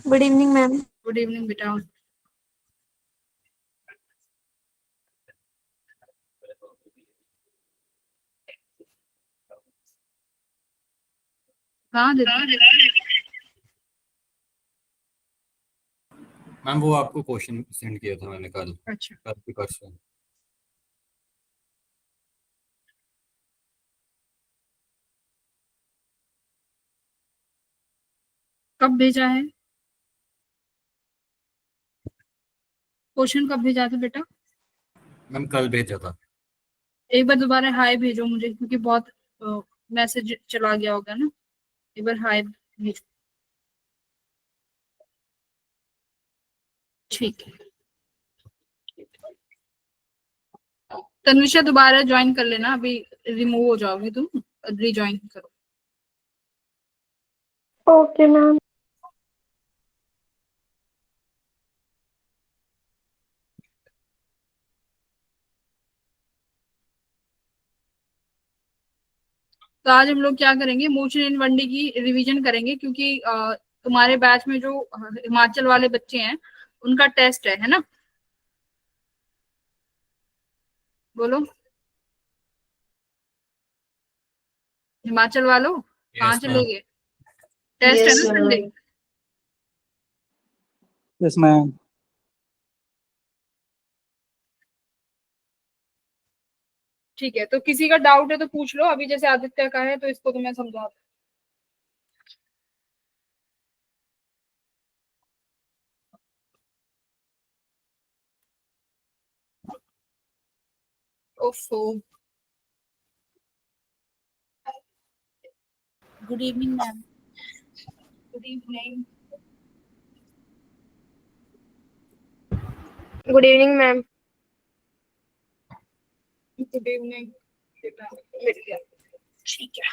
Good evening ma'am. Good evening बेटा। हाँ ma'am वो आपको क्वेश्चन सेंड किया था मैंने कल। अच्छा, कल की परसों। कब भेजा है क्वेश्चन? कब भेजा था बेटा? मैम कल भेजा था। एक बार दोबारा हाय भेजो मुझे, क्योंकि बहुत मैसेज चला गया होगा ना। एक बार हाय भेजो। ठीक है तन्विशा, दोबारा ज्वाइन कर लेना, अभी रिमूव हो जाओगी तुम, रीज्वाइन करो। Okay ma'am. तो आज हम लोग क्या करेंगे, मोशन इन वनडे की रिवीजन करेंगे, क्योंकि तुम्हारे बैच में जो हिमाचल वाले बच्चे हैं उनका टेस्ट है ना? बोलो हिमाचल वालों, कहाँ यस चले मैम। गए? टेस्ट है ना संडे? Yes ma'am. ठीक है, तो किसी का डाउट है तो पूछ लो, अभी जैसे आदित्य का है तो इसको तो मैं समझा। ओफो। Good evening ma'am. Good evening. Good evening ma'am. Good evening. मिल गया, ठीक है।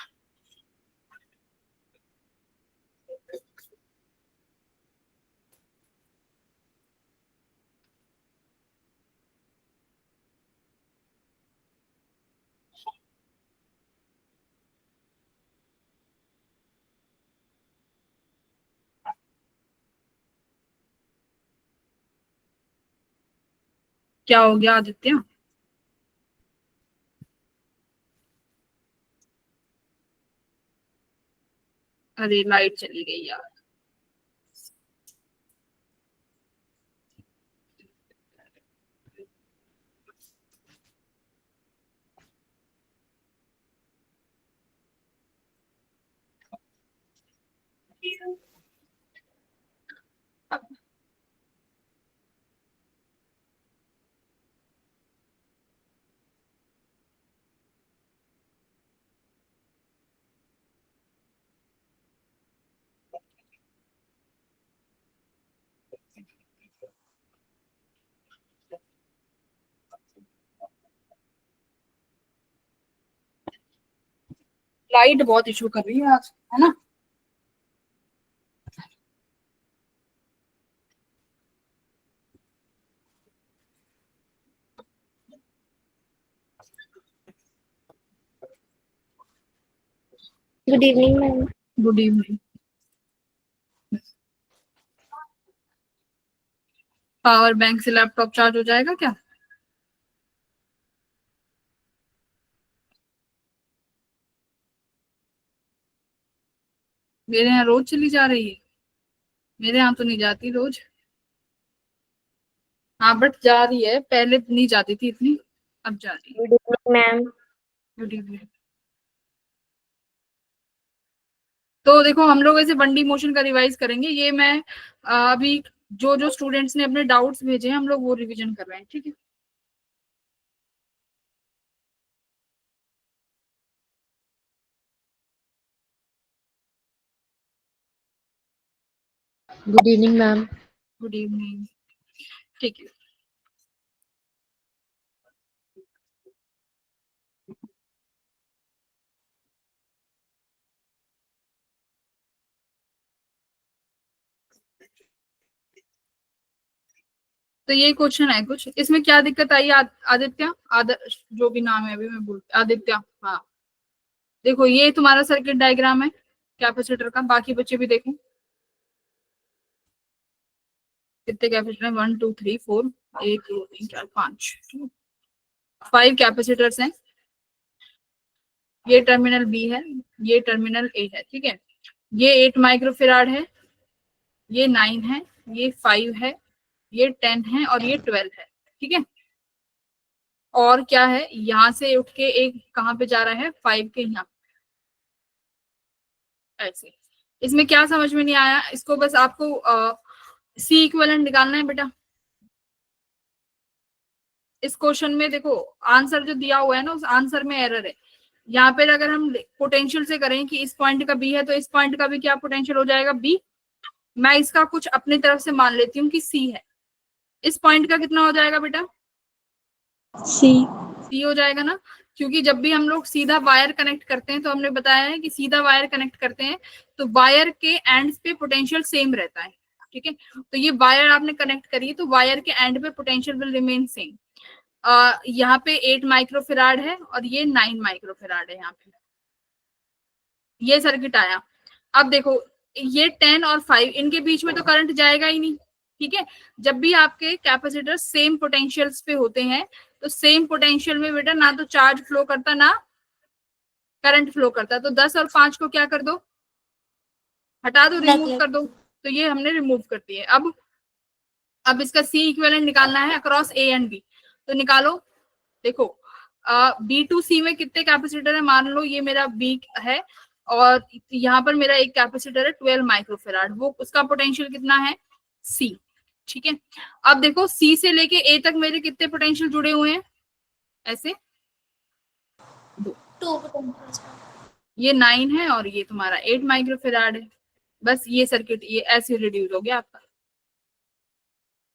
क्या हो गया आदित्य? अरे लाइट चली गई यार। लाइट बहुत इशू कर रही है आज, है ना? Good evening ma'am. Good evening. Power bank से लैपटॉप चार्ज हो जाएगा क्या? मेरे यहाँ रोज चली जा रही है। मेरे यहाँ तो नहीं जाती रोज। हाँ बट जा रही है, पहले नहीं जाती थी इतनी, अब जा रही है। Good evening ma'am. Good evening. तो देखो हम लोग ऐसे बंडी मोशन का रिवाइज करेंगे। ये मैं अभी जो जो स्टूडेंट्स ने अपने डाउट्स भेजे हैं हम लोग वो रिवीजन कर रहे हैं, ठीक है? Good evening ma'am. Good evening. ठीक है, तो ये क्वेश्चन है कुछ, इसमें क्या दिक्कत आई आदित्य? जो भी नाम है अभी मैं बोल, आदित्य। हाँ देखो ये तुम्हारा सर्किट डायग्राम है, कैपेसिटर का, बाकी बच्चे भी देखो कितने कैपेसिटर हैं। 1 2 3 4, 1 2 3 4 5, 5 कैपेसिटर्स हैं। ये टर्मिनल बी है, ये टर्मिनल ए है, ठीक है। ये 8 माइक्रोफेराड है, ये 9 है, ये 5 है, ये 10 है और ये 12 है, ठीक है। और क्या है, यहां से उठ के एक कहां पे जा रहा है, 5 के यहाँ, ऐसे। इसमें क्या समझ में नहीं आया, इसको बस आपको सी इक्विवेलेंट निकालना है बेटा। इस क्वेश्चन में देखो आंसर जो दिया हुआ है ना, उस आंसर में एरर है। यहाँ पे अगर हम पोटेंशियल से करें कि इस पॉइंट का बी है, तो इस पॉइंट का भी क्या पोटेंशियल हो जाएगा, बी। मैं इसका कुछ अपनी तरफ से मान लेती हूँ कि सी है। इस पॉइंट का कितना हो जाएगा बेटा, सी हो जाएगा ना, क्योंकि जब भी हम लोग सीधा वायर कनेक्ट करते हैं तो हमने बताया है कि सीधा वायर कनेक्ट करते हैं तो वायर के एंड्स पे पोटेंशियल सेम रहता है, ठीक है। तो ये वायर आपने कनेक्ट करी तो वायर के एंड पे पोटेंशियल विल रिमेन सेम। यहाँ पे 8 माइक्रोफेराड है और ये 9 माइक्रोफेराड है। यहाँ पे ये सर्किट आया। अब देखो ये 10 और 5, इनके बीच में तो करंट जाएगा ही नहीं, ठीक है। जब भी आपके कैपेसिटर सेम पोटेंशियल्स पे होते हैं तो सेम पोटेंशियल में बेटा ना तो चार्ज फ्लो करता ना करंट फ्लो करता। तो 10 और 5 को क्या कर दो, हटा दो, रिमूव कर दो। तो ये हमने रिमूव कर दिए। अब इसका सी इक्विवेलेंट निकालना है अक्रॉस ए एंड बी, तो निकालो। देखो बी टू सी में कितने कैपेसिटर है, मान लो ये मेरा बी है और यहाँ पर मेरा एक कैपेसिटर है 12 माइक्रोफेराड, वो उसका पोटेंशियल कितना है, सी, ठीक है। अब देखो सी से लेके ए तक मेरे कितने पोटेंशियल जुड़े हुए हैं, ऐसे 2 ये 9 है और ये तुम्हारा 8 माइक्रोफेराड है। बस ये सर्किट ये ऐसे रिड्यूस हो गया आपका,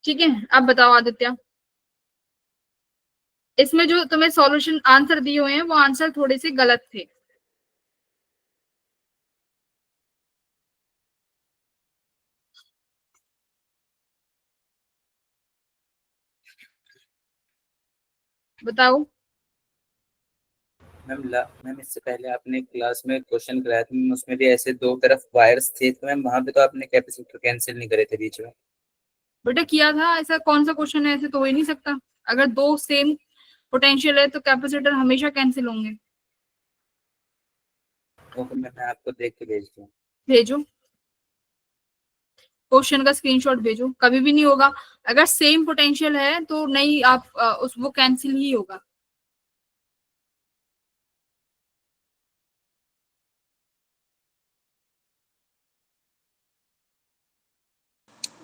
ठीक है। अब बताओ आदित्य, इसमें जो तुम्हें सॉल्यूशन आंसर दिए हुए हैं वो आंसर थोड़े से गलत थे। बताओ। मैम इससे पहले आपने क्लास में क्वेश्चन कराया था मैम, उसमें भी ऐसे दो तरफ वायर्स थे, तो मैम वहां पे तो आपने कैपेसिटर कैंसिल नहीं करे थे बीच में। बेटा किया था, ऐसा कौन सा क्वेश्चन है, ऐसे तो हो ही नहीं सकता। अगर दो सेम पोटेंशियल है तो कैपेसिटर हमेशा कैंसिल होंगे। ओके मैं आपको देख के भेजती हूँ। भेजो क्वेश्चन का स्क्रीनशॉट भेजो, कभी भी नहीं होगा। अगर सेम पोटेंशियल है तो नहीं, आप उस वो कैंसिल ही होगा।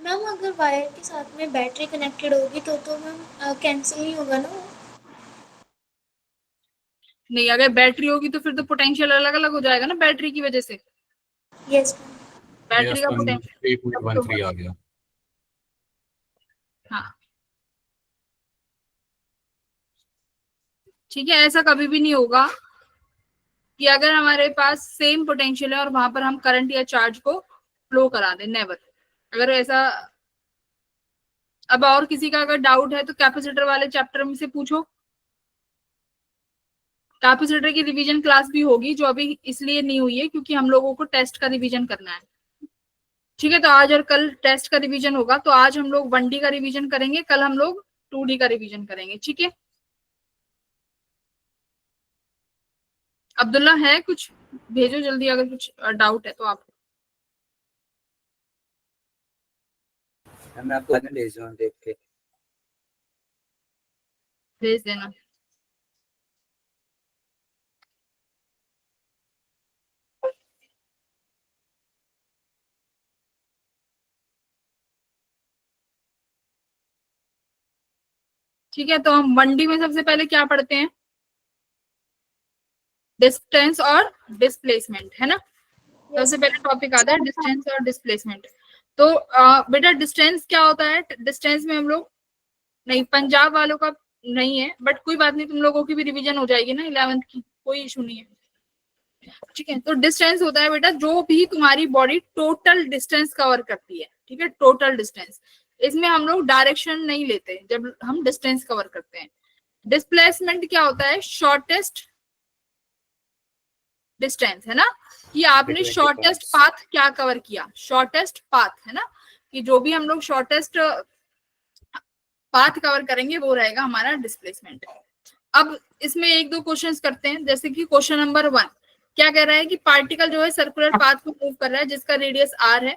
मैम अगर वायर के साथ में बैटरी कनेक्टेड होगी तो मैम कैंसिल नहीं होगा ना। नहीं, अगर बैटरी होगी तो फिर तो पोटेंशियल अलग अलग हो जाएगा ना बैटरी की वजह से। यस बैटरी का ये पोटेंशियल 3.13 आ गया। हाँ ठीक है, ऐसा कभी भी नहीं होगा कि अगर हमारे पास सेम पोटेंशियल है और वहां पर हम करंट या चार्ज को फ्लो करा दें, नेवर। अगर ऐसा, अब और किसी का अगर डाउट है तो कैपेसिटर वाले चैप्टर में से पूछो। कैपेसिटर की रिवीजन क्लास भी होगी जो अभी इसलिए नहीं हुई है क्योंकि हम लोगों को टेस्ट का रिवीजन करना है, ठीक है। तो आज और कल टेस्ट का रिवीजन होगा, तो आज हम लोग 1D का रिवीजन करेंगे, कल हम लोग 2D का रिवीजन करेंगे, ठीक है। अब्दुल्ला है कुछ, भेजो जल्दी अगर कुछ डाउट है तो आप। मैं आपको बाद में भेज रहा हूँ देख के। भेज देना। ठीक है, तो हम 1D में सबसे पहले क्या पढ़ते हैं, डिस्टेंस और डिस्प्लेसमेंट, है ना। सबसे पहले टॉपिक आता है डिस्टेंस और डिस्प्लेसमेंट। तो बेटा डिस्टेंस क्या होता है, डिस्टेंस में हम लोग, नहीं पंजाब वालों का नहीं है बट कोई बात नहीं, तुम लोगों की भी रिवीजन हो जाएगी ना 11th की, कोई इशू नहीं है, ठीक है। तो डिस्टेंस होता है बेटा जो भी तुम्हारी बॉडी टोटल डिस्टेंस कवर करती है, ठीक है, टोटल डिस्टेंस। इसमें हम लोग डायरेक्शन नहीं लेते जब हम डिस्टेंस कवर करते हैं। डिस्प्लेसमेंट क्या होता है, शॉर्टेस्ट डिस्टेंस, है ना। कि आपने 20 शॉर्टेस्ट parts. पाथ क्या कवर किया, शॉर्टेस्ट पाथ है ना, कि जो भी हम लोग शॉर्टेस्ट पाथ कवर करेंगे वो रहेगा हमारा डिस्प्लेसमेंट। अब इसमें एक दो क्वेश्चंस करते हैं, जैसे कि क्वेश्चन नंबर 1 क्या कह रहा है कि पार्टिकल जो है सर्कुलर पाथ को मूव कर रहा है जिसका रेडियस r है,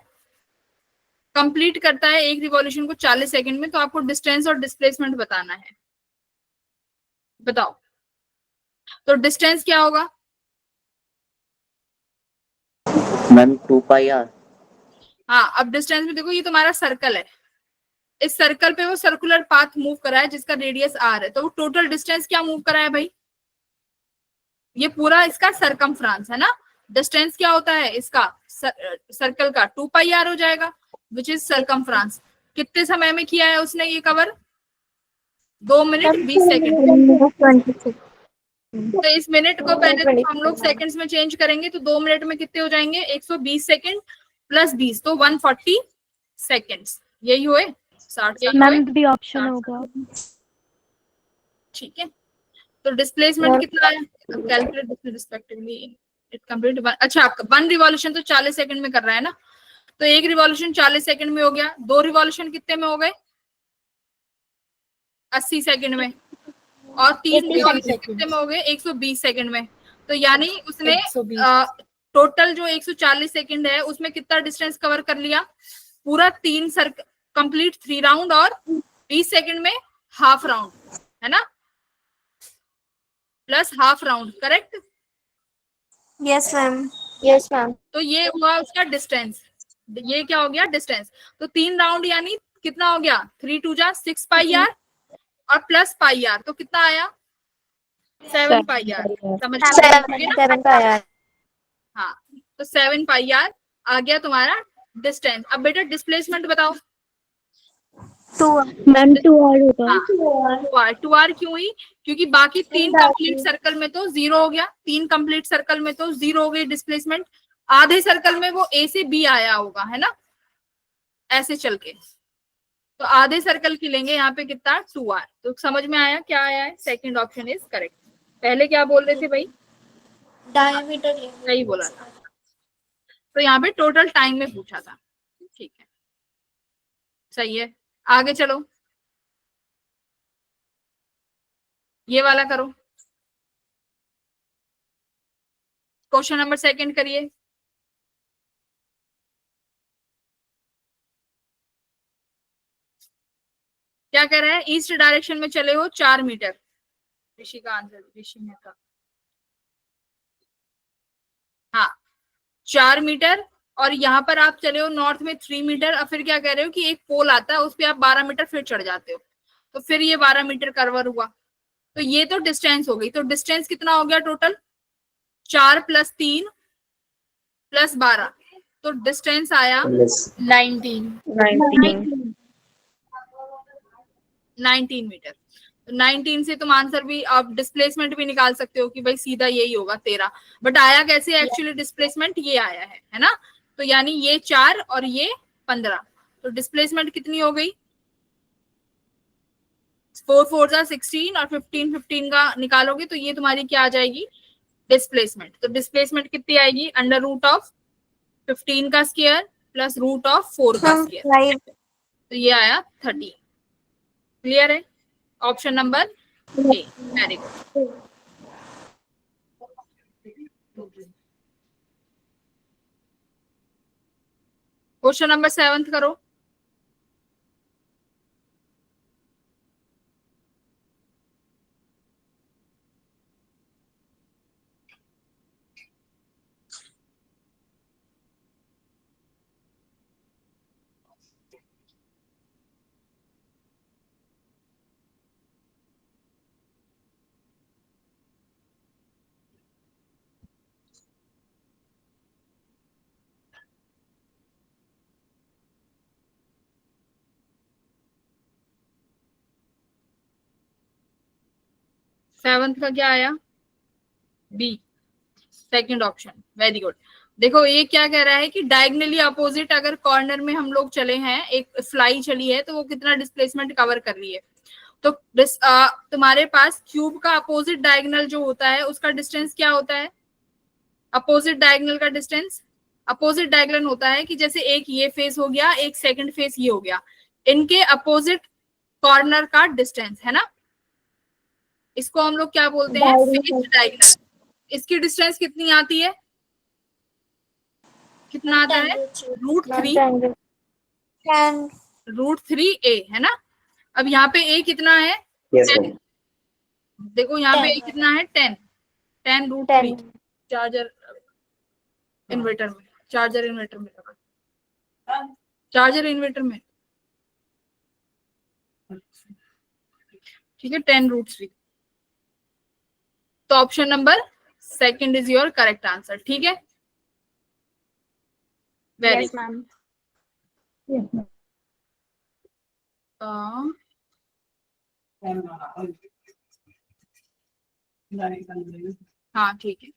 कंप्लीट करता है एक रिवॉल्यूशन को 40 सेकंड में, तो आपको डिस्टेंस और डिस्प्लेसमेंट बताना है। बताओ तो डिस्टेंस क्या होगा? Ma'am 2πr। हाँ, अब डिस्टेंस में देखो ये तुम्हारा सर्कल है, इस सर्कल पे वो सर्कुलर पाथ मूव करा है जिसका रेडियस r है, तो टोटल डिस्टेंस क्या मूव करा है भाई? ये पूरा इसका सरकमफ्रेंस है ना। डिस्टेंस क्या होता है इसका सर्कल का? 2πr हो जाएगा, विच इज सरकमफ्रेंस। कितने समय में किया है उसने ये कवर? 2 minute 20 second. तो इस मिनट को पहले तो हम लोग सेकंड्स में चेंज करेंगे, तो 2 मिनट में कितने हो जाएंगे? 120 सेकंड प्लस 20 तो 140 सेकंड्स। यही हुए 60। मैम भी ऑप्शन होगा। ठीक है, तो डिस्प्लेसमेंट कितना है? Calculate respectively it complete. अच्छा, आपका 1 रिवॉल्यूशन तो 40 सेकंड में कर रहा है ना, तो 1 रिवॉल्यूशन 40 सेकंड में हो गया, 2 रिवॉल्यूशन कितने में हो गए? 80 सेकंड में, और 3 रिवॉल्यूशन कितने में हो गए? 120 सेकंड में। तो यानी उसने टोटल जो 140 सेकंड है उसमें कितना डिस्टेंस कवर कर लिया? पूरा 3 सर्कल कंप्लीट 3 राउंड, और 20 सेकंड में हाफ राउंड है ना, plus half round, correct? Yes ma'am. Yes ma'am. तो ये हुआ उसका डिस्टेंस, ये क्या हो गया? डिस्टेंस। तो 3 राउंड यानी कितना हो गया? 3 2 जा 6πr और प्लस πr, तो कितना आया? 7πr। समझ में 7πr। हाँ, तो 7πr आ गया तुम्हारा डिस्टेंस। अब बेटा डिस्प्लेसमेंट बताओ। 2 मैम 2r होगा। हाँ, 2r क्यों हुई? क्योंकि बाकी 3 कंप्लीट सर्कल में तो 0 हो गया, 3 कंप्लीट सर्कल में तो 0 हो गई डिस्प्लेसमेंट। आधे सर्कल में वो a से b आया होगा, है ना, ऐसे चल के, तो आधे सर्कल की लेंगे यहाँ पे कितना? 2r। तो समझ में आया क्या आया है? Second option is correct. पहले क्या बोल रहे थे भाई? डायमीटर सही बोला था। तो यहाँ पे टोटल टाइम में पूछा था। ठीक है, सही है, आगे चलो, ये वाला करो, क्वेश्चन नंबर 2 करिए। क्या कह रहा है? ईस्ट डायरेक्शन में चले हो 4 मीटर। ऋषि का आंसर, ऋषि मेहता। हाँ, 4 मीटर, और यहाँ पर आप चले हो नॉर्थ में 3 मीटर, और फिर क्या कह रहे हो कि एक पोल आता है उस पर आप 12 मीटर फिर चढ़ जाते हो, तो फिर ये 12 मीटर कवर हुआ। तो ये तो डिस्टेंस हो गई। तो डिस्टेंस कितना हो गया टोटल? 4 + 3 + 12, तो डिस्टेंस आया 19 मीटर। तो 19 से तुम आंसर भी, आप डिस्प्लेसमेंट भी निकाल सकते हो कि भाई सीधा यही होगा 13। बट आया कैसे एक्चुअली डिस्प्लेसमेंट? ये आया है ना, तो यानी ये 4 और ये 15, तो डिस्प्लेसमेंट कितनी हो गई? 4 4 जा 16, और 15 15 का निकालोगे तो ये तुम्हारी क्या आ जाएगी? डिस्प्लेसमेंट। तो डिस्प्लेसमेंट कितनी आएगी? √15 का स्क्वायर प्लस √4 का स्क्वायर, तो ये आया 30। क्लियर है? Option number A, very good. Question number 7 करो। सेवंथ का क्या आया? B, second option, very good. देखो ये क्या कह रहा है कि डायगनली अपोजिट अगर कॉर्नर में हम लोग चले हैं, एक फ्लाई चली है, तो वो कितना डिस्प्लेसमेंट कवर कर रही है? तो तुम्हारे पास क्यूब का अपोजिट डायगोनल जो होता है उसका डिस्टेंस क्या होता है? अपोजिट डायगोनल का डिस्टेंस, अपोजिट डायगोनल होता है कि जैसे एक ये फेस हो गया, एक सेकंड फेस ये हो गया, इनके अपोजिट कॉर्नर का डिस्टेंस है ना, इसको हम लोग क्या बोलते हैं, फेस डायगोनल। इसकी डिस्टेंस कितनी आती है, कितना आता है, √3 √3a है ना। अब यहाँ पे a कितना है, Yes, 10। ma'am. देखो यहाँ पे a कितना है, 10 √3। चार्जर इन्वर्टर में, चार्जर इन्वर्टर में लगा, चार्जर इन्वर्टर में, ठीक है, 10 √3। तो option number second is your correct answer, ठीक है, very Yes, ma'am. Yes, ma'am. हाँ ठीक है,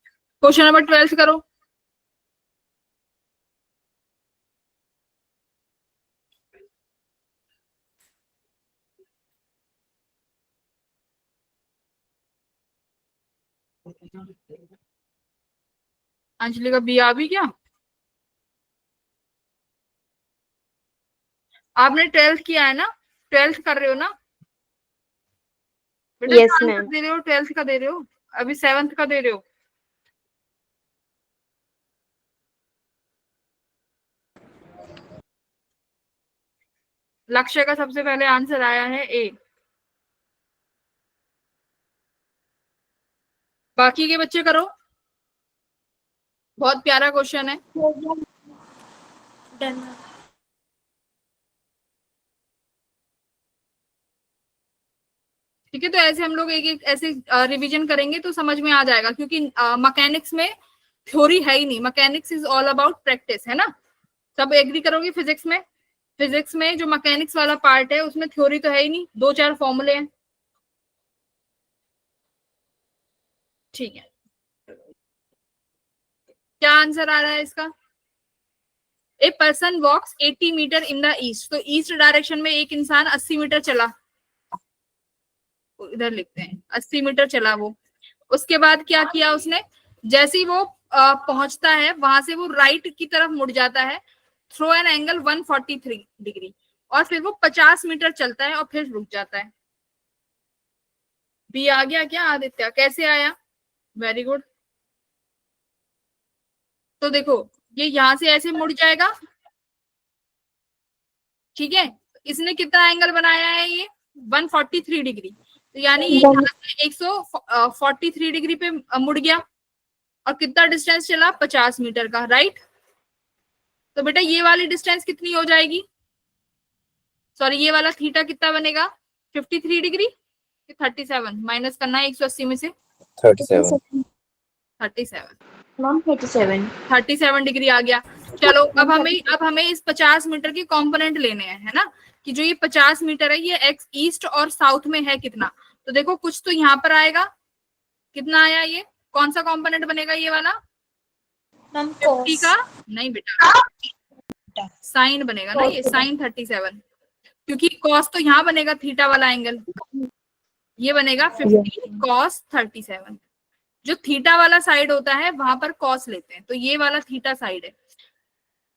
क्वेश्चन नंबर 12 करो। अंजलि का बी आ भी क्या, आपने 12th किया है ना, 12th कर रहे हो ना बेटा, Yes, आंसर ma'am. दे रहे हो, 12th का दे रहे हो, अभी 7th का दे रहे हो। लक्ष्य का सबसे पहले आंसर आया है ए, बाकी के बच्चे करो, बहुत प्यारा क्वेश्चन है। डन। ठीक है, तो ऐसे हम लोग एक एक ऐसे रिवीजन करेंगे तो समझ में आ जाएगा, क्योंकि मैकेनिक्स में थ्योरी है ही नहीं, mechanics is all about practice, है ना। सब एग्री करोगे, फिजिक्स में जो मैकेनिक्स वाला पार्ट है उसमें थ्योरी तो है ही नहीं, 2-4 फॉर्मूले हैं, ठीक है। क्या आंसर आ रहा है इसका, a person walks 80 metre in the east, तो ईस्ट डायरेक्शन में एक इंसान 80 मीटर चला, इधर लिखते हैं 80 मीटर चला वो। उसके बाद क्या किया उसने, जैसे ही वो पहुंचता है वहां से वो राइट की तरफ मुड़ जाता है, थ्रो एन एंगल 143 डिग्री, और फिर वो 50 मीटर चलता है और फिर रुक जाता है। बी आ गया क्या आदित्य, कैसे आया, वेरी गुड। तो देखो ये यहां से ऐसे मुड़ जाएगा, ठीक है, इसने कितना एंगल बनाया है, ये 143 डिग्री, तो यानी ये यहाँ से 143 डिग्री पे मुड़ गया, और कितना डिस्टेंस चला, 50 मीटर का, राइट। तो बेटा ये वाली डिस्टेंस कितनी हो जाएगी, सॉरी ये वाला थीटा कितना बनेगा, 53 डिग्री, 37 माइनस करना है 180 में से, 37. 37 डिग्री आ गया। चलो अब हमें इस 50 मीटर के कंपोनेंट लेने हैं, है ना, कि जो ये 50 मीटर है ये एक्स ईस्ट और साउथ में है कितना, तो देखो कुछ तो यहाँ पर आएगा, कितना आया, ये कौन सा कंपोनेंट बनेगा, ये वाला 50 का, नहीं बेटा साइन बनेगा ना, ये साइन 37, क्योंकि कॉस तो यहाँ बनेगा थीटा वाला एंगल, ये बनेगा 50 कॉस 37। जो थीटा वाला साइड होता है वहां पर कॉस लेते हैं, तो ये वाला थीटा साइड है,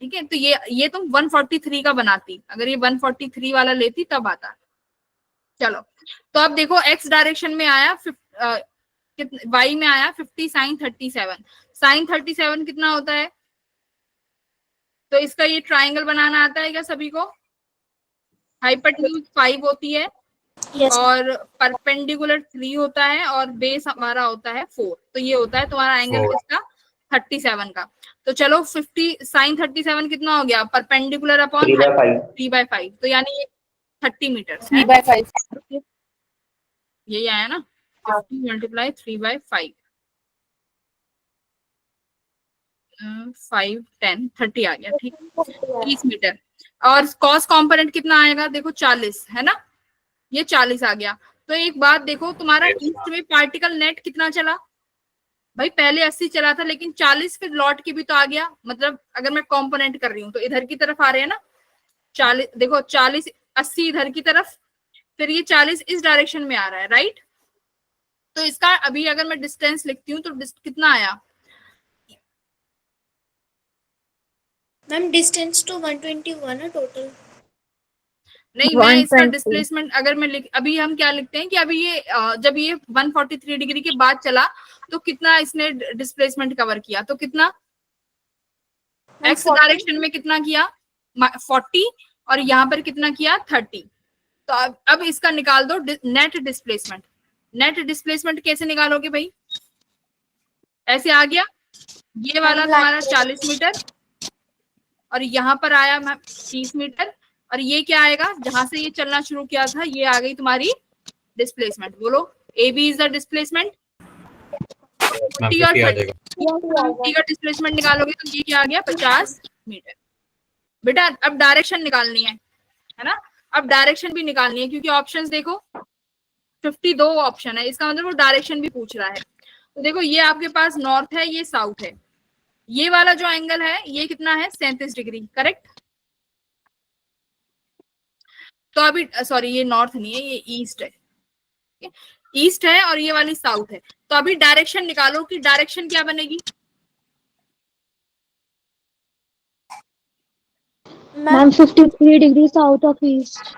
ठीक है। तो ये तुम 143 का बनाती, अगर ये 143 वाला लेती तब आता। चलो तो अब देखो एक्स डायरेक्शन में आया, वाई में आया 50 साइन 37, साइन 37 कितना होता है, तो इसका ये ट्राइंगल बनाना आता है क्या सभी को, हाइपोटेन्यूज 5 होती है, Yes. और परपेंडिकुलर 3 होता है, और बेस हमारा होता है 4, तो ये होता है तुम्हारा एंगल किसका, 37 का। तो चलो 50 साइन 37 कितना हो गया, परपेंडिकुलर अपॉन 3/5, तो यानी ये 30 मीटर, 3/5 यही आया ना, 50 मल्टीप्लाई 3/5, 5 10 30 आ गया, ठीक, 30 मीटर। और कॉस कंपोनेंट कितना आएगा, देखो 40 है ना, ये 40 आ गया। तो एक बात देखो, तुम्हारा ईस्ट में पार्टिकल नेट कितना चला, भाई पहले 80 चला था, लेकिन 40 फिर लौट के भी तो आ गया, मतलब अगर मैं कंपोनेंट कर रही हूँ तो इधर की तरफ आ रहे हैं ना, 40 देखो 40 80 इधर की तरफ, फिर ये 40 इस डायरेक्शन में आ रहा है, राइट। तो इसका अभी अगर मैं डिस्टेंस लिखती हूँ तो कितना आया, मैम डिस्टेंस तो 120 हुआ ना टोटल। नहीं, मैं इसका 120। डिस्प्लेसमेंट अगर मैं अभी हम क्या लिखते हैं कि अभी ये जब ये 143 डिग्री के बाद चला तो कितना इसने डिस्प्लेसमेंट कवर किया, तो कितना मैम एक्स 40। डायरेक्शन में कितना किया 40 और यहाँ पर कितना किया 30। तो अब इसका निकाल दो नेट डिस्प्लेसमेंट। नेट डिस्प्लेसमेंट कैसे निकालोगे भाई, ऐसे आ गया ये वाला तुम्हारा 40 मीटर और यहाँ पर आया 30 मीटर और ये क्या आएगा, जहां से ये चलना शुरू किया था ये आ गई तुम्हारी डिस्प्लेसमेंट। बोलो A B is the displacement. Ma'am 40 और 50 आ 30 जाएगा। 50 का डिस्प्लेसमेंट निकालोगे तो ये क्या आ गया 50 मीटर। बेटा अब डायरेक्शन निकालनी है ना, अब डायरेक्शन भी निकालनी है क्योंकि ऑप्शंस देखो 52 ऑप्शन है, इसका मतलब वो डायरेक्शन भी पूछ रहा है। तो देखो ये आपके पास नॉर्थ है, ये साउथ है, ये वाला जो एंगल है ये कितना है 37 डिग्री, करेक्ट। तो अभी सॉरी ये नॉर्थ नहीं है, ये ईस्ट है, ईस्ट है और ये वाली साउथ है। तो अभी डायरेक्शन निकालो कि डायरेक्शन क्या बनेगी। Ma'am 53 degree south of east.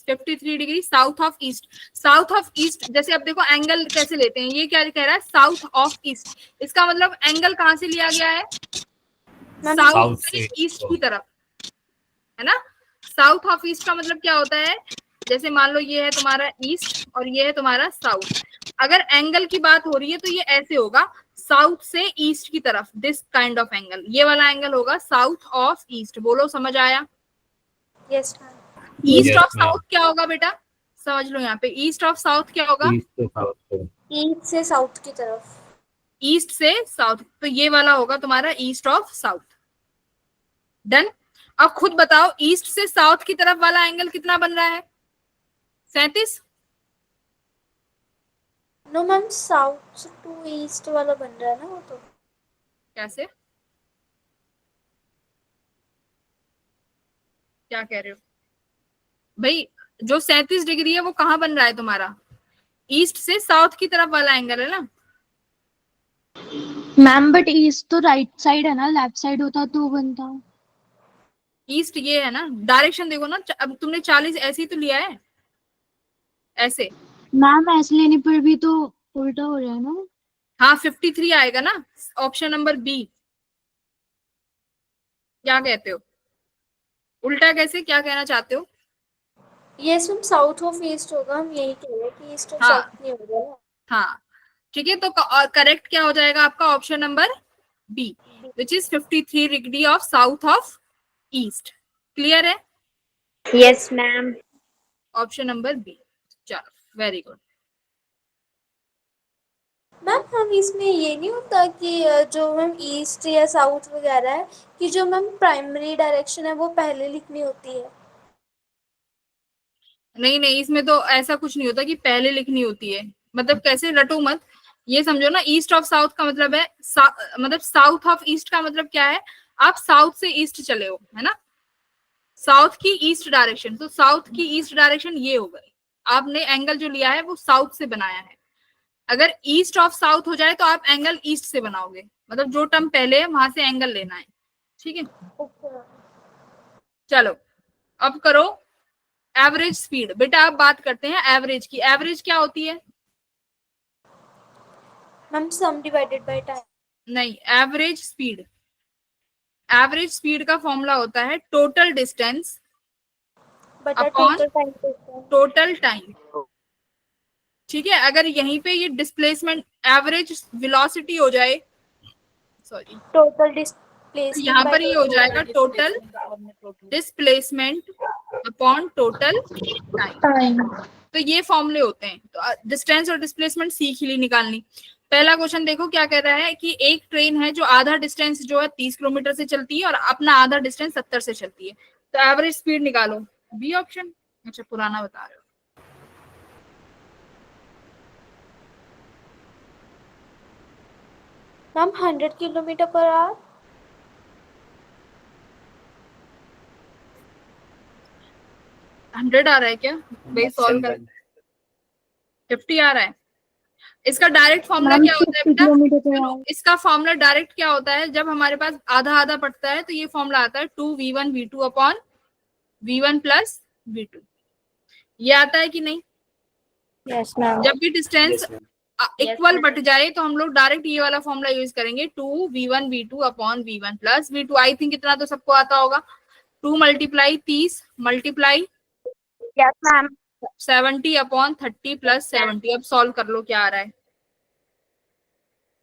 53 degree south of east. South of east जैसे अब देखो एंगल कैसे लेते हैं, ये क्या कह रहा है साउथ ऑफ ईस्ट, इसका मतलब एंगल कहां से लिया गया है साउथ साउथ से से ईस्ट की तरफ, है ना। साउथ ऑफ ईस्ट का मतलब क्या होता है, जैसे मान लो ये है तुम्हारा ईस्ट और ये है तुम्हारा साउथ। अगर एंगल की बात हो रही है तो ये ऐसे होगा साउथ से ईस्ट की तरफ, दिस काइंड ऑफ एंगल, ये वाला एंगल होगा साउथ ऑफ ईस्ट। बोलो समझ आया। Yes ma'am. East Yes, of ma'am. South क्या होगा बेटा, समझ लो यहाँ पे ईस्ट ऑफ साउथ क्या होगा, ईस्ट से साउथ से। ईस्ट से साउथ की तरफ। ईस्ट से साउथ, तो ये वाला होगा तुम्हारा ईस्ट ऑफ साउथ। डन। अब खुद बताओ ईस्ट से साउथ की तरफ वाला एंगल कितना बन रहा है 37। No ma'am south to east वाला बन रहा है ना वो तो। कैसे, क्या कह रहे हो भाई, जो 37 डिग्री है वो कहाँ बन रहा है तुम्हारा, ईस्ट से साउथ की तरफ वाला एंगल है ना। मैम बट ईस्ट तो राइट साइड है ना, लेफ्ट साइड होता तो बनता। ईस्ट ये है ना, डायरेक्शन देखो ना, अब तुमने 40 ऐसे ही तो लिया है, ऐसे। मैम ऐसे लेने पर भी तो उल्टा हो रहा है ना। हाँ 53 आएगा ना, ऑप्शन नंबर बी। क्या कहते हो, उल्टा कैसे, क्या कहना चाहते हो। Yes ma'am south of east होगा, हम यही कह रहे हैं कि ईस्ट ऑफ हाँ साउथ नहीं होगा ना। हाँ ठीक है, तो करेक्ट क्या हो जाएगा आपका option number B, which is 53 degree of south of east. Clear है, yes ma'am. Option number B. चलो वेरी गुड। मैम हम इसमें ये नहीं होता कि जो मैम ईस्ट या साउथ वगैरह है कि जो मैम प्राइमरी डायरेक्शन है वो पहले लिखनी होती है। नहीं नहीं, इसमें तो ऐसा कुछ नहीं होता कि पहले लिखनी होती है, मतलब कैसे, रटो मत। ये समझो ना ईस्ट ऑफ साउथ का मतलब है मतलब साउथ ऑफ ईस्ट का मतलब क्या है, आप साउथ से ईस्ट चले हो, है ना, साउथ की ईस्ट डायरेक्शन, तो साउथ की ईस्ट डायरेक्शन ये हो गई। आपने एंगल जो लिया है वो साउथ से बनाया है, अगर ईस्ट ऑफ साउथ हो जाए तो आप एंगल ईस्ट से बनाओगे, मतलब जो टर्म पहले है वहां से एंगल लेना है, ठीक है। चलो अब करो एवरेज स्पीड। बेटा अब बात करते हैं एवरेज की। एवरेज क्या होती है, ma'am some divided by time. नहीं, एवरेज स्पीड, एवरेज स्पीड का फॉर्मूला होता है total distance but upon total time total time, ठीक है। अगर यहीं पे ये डिस्प्लेसमेंट एवरेज वेलोसिटी हो जाए, सॉरी, टोटल तो डिस्प्लेसमेंट यहाँ पर ये हो जाएगा total displacement upon total time. तो ये फॉर्मूले होते हैं, तो डिस्टेंस और डिस्प्लेसमेंट सीख ही ली निकालनी। पहला क्वेश्चन देखो क्या कह रहा है कि एक ट्रेन है जो आधा डिस्टेंस जो है 30 किलोमीटर से चलती है और अपना आधा डिस्टेंस 70 से चलती है, तो एवरेज स्पीड निकालो, बी ऑप्शन। अच्छा पुराना बता रहे हो, मैम 100 किलोमीटर पर आवर। 100 आ रहा है क्या भाई, सॉल्व कर। 50 आ रहा है, इसका डायरेक्ट फॉर्मूला मैम क्या होता है 50 बेटा? किलोमीटर पर चलो, आवर। इसका फॉर्मूला डायरेक्ट क्या होता है, जब हमारे पास आधा आधा पड़ता है तो ये फॉर्मूला आता है 2v1v2 upon v1 plus v2। ये आता है कि नहीं? Yes ma'am. जब भी distance Yes, ma'am. Equal but जाए तो हम लोग डायरेक्ट ये वाला फॉर्मूला यूज करेंगे, 2v1v2 upon v1 plus v2। I think इतना तो सबको आता होगा। 2 multiply 30 multiply yes ma'am. 70 upon 30 plus 70। अब सॉल्व कर लो, क्या आ रहा है,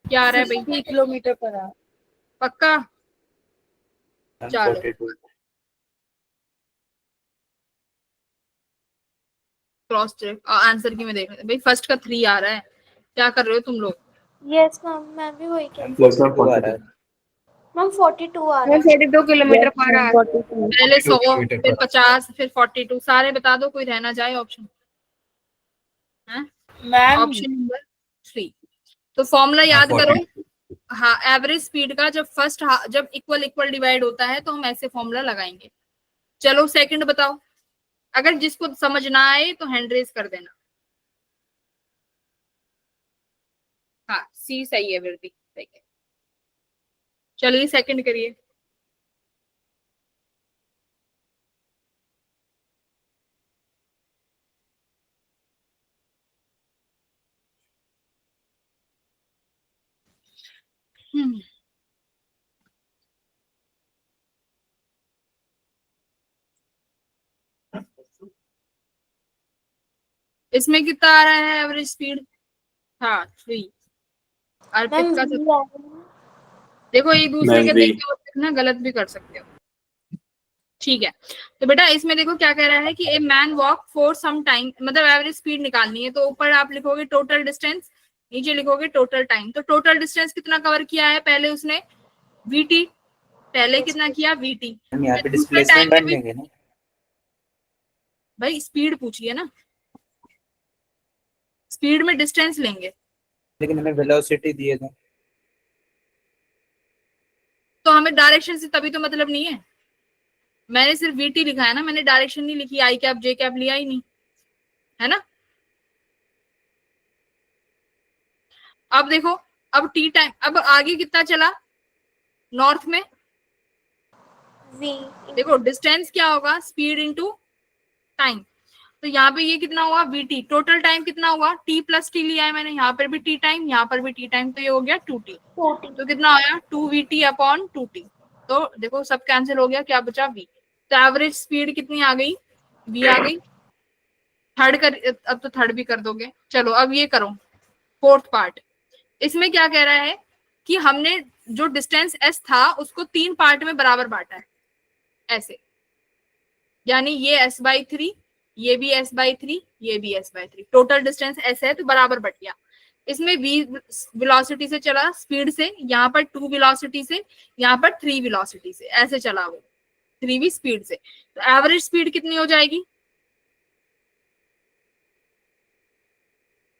क्या आ रहा है भाई? 60 किलोमीटर पर आवर। पक्का? Ma'am, चलो 42. क्रॉस चेक आंसर की मैं देख रही हूँ भाई, फर्स्ट का 3 आ रहा है। क्या कर रहे हो तुम लोग? यस मैम, मैं भी वही कह Ma'am, रही 42 आ रहा है। हूँ। मैम 42 आ रहा मैम है। 42 किलोमीटर पर आवर। पहले 100 किलोमीटर फिर पर 50 फिर 42। सारे बता दो, कोई रहना जाए ऑप्शन है? Ma'am option number 3। तो फॉर्मूला याद करो। 42। हाँ, एवरेज स्पीड का जब फर्स्ट जब इक्वल इक्वल डिवाइड होता है तो हम ऐसे फॉर्मूला लगाएंगे। चलो सेकंड बताओ, अगर जिसको समझ ना आए तो हैंड रेज कर देना। हाँ सी सही है वृद्धि, सही है। चलिए सेकंड करिए। हम्म, इसमें कितना आ रहा है एवरेज स्पीड? हाँ 3। अर्पित मैम का V सब आ रहा है। देखो, एक दूसरे मैम के भी। देख के और ना गलत भी कर सकते हो। ठीक है, तो बेटा इसमें देखो क्या कह रहा है कि a man walk for some time, मतलब एवरेज स्पीड निकालनी है। तो ऊपर आप लिखोगे टोटल डिस्टेंस, नीचे लिखोगे टोटल टाइम। तो टोटल डिस्टेंस कितना कवर किया है पहले उसने? वीटी। पहले कितना किया? वीटी। Ma'am, यहाँ फिर पे दूसरे टाइम डिस्प्लेसमेंट में मान भी लेंगे ना? भाई स्पीड पूछिए ना, स्पीड में डिस्टेंस लेंगे। लेकिन हमें वेलोसिटी दिए थे। तो हमें डायरेक्शन से तभी तो मतलब नहीं है। मैंने सिर्फ वीटी लिखा है ना, मैंने डायरेक्शन नहीं लिखी, आई कैप जे कैप लिया ही नहीं है ना। अब देखो, अब टी टाइम, अब आगे कितना चला नॉर्थ में? V देखो डिस्टेंस क्या होगा? Speed into time. तो यहाँ पे ये कितना हुआ? वीटी। टोटल टाइम कितना हुआ? टी प्लस टी लिया है मैंने, यहाँ पर भी टी टाइम, यहाँ पर भी टी टाइम, तो ये हो गया 2t। 40। तो कितना आया? 2vt upon 2t। तो देखो सब कैंसिल हो गया, क्या बचा? v। तो एवरेज स्पीड कितनी आ गई? v आ गई। थर्ड कर, अब तो थर्ड भी कर दोगे। चलो अब ये करो फोर्थ पार्ट। इसमें क्या कह रहा है कि हमने जो डिस्टेंस s था उसको 3 पार्ट में बराबर बांटा है, ऐसे। यानी ये s/3, ये भी s/3, ये भी s/3। टोटल डिस्टेंस s है तो बराबर बट गया। इसमें v वेलोसिटी से चला, स्पीड से, यहाँ पर 2 वेलोसिटी से, यहाँ पर 3 वेलोसिटी से, ऐसे चला वो 3v स्पीड से। तो एवरेज स्पीड कितनी हो जाएगी?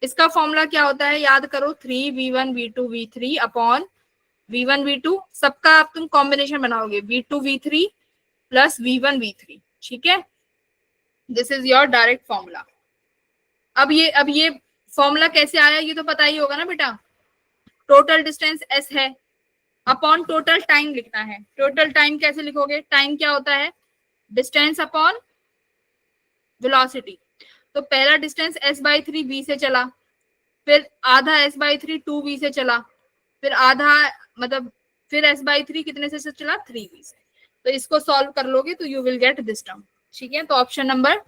इसका फॉर्मूला क्या होता है याद करो, 3v1v2v3 अपॉन v1v2, सबका आप तुम कॉम्बिनेशन बनाओगे, v2v3 प्लस v1v3। ठीक है, this is your direct formula. अब ये फॉर्मूला कैसे आया ये तो पता ही होगा ना बेटा। टोटल डिस्टेंस s है अपॉन टोटल टाइम लिखना है। टोटल टाइम कैसे लिखोगे? टाइम क्या होता है? Distance upon velocity. तो पहला डिस्टेंस s/3 v से चला, फिर आधा s/3 2v से चला, फिर आधा मतलब फिर s/3 कितने से चला? 3v से। तो इसको सॉल्व कर लोगे तो you will get this term. ठीक है, तो ऑप्शन नंबर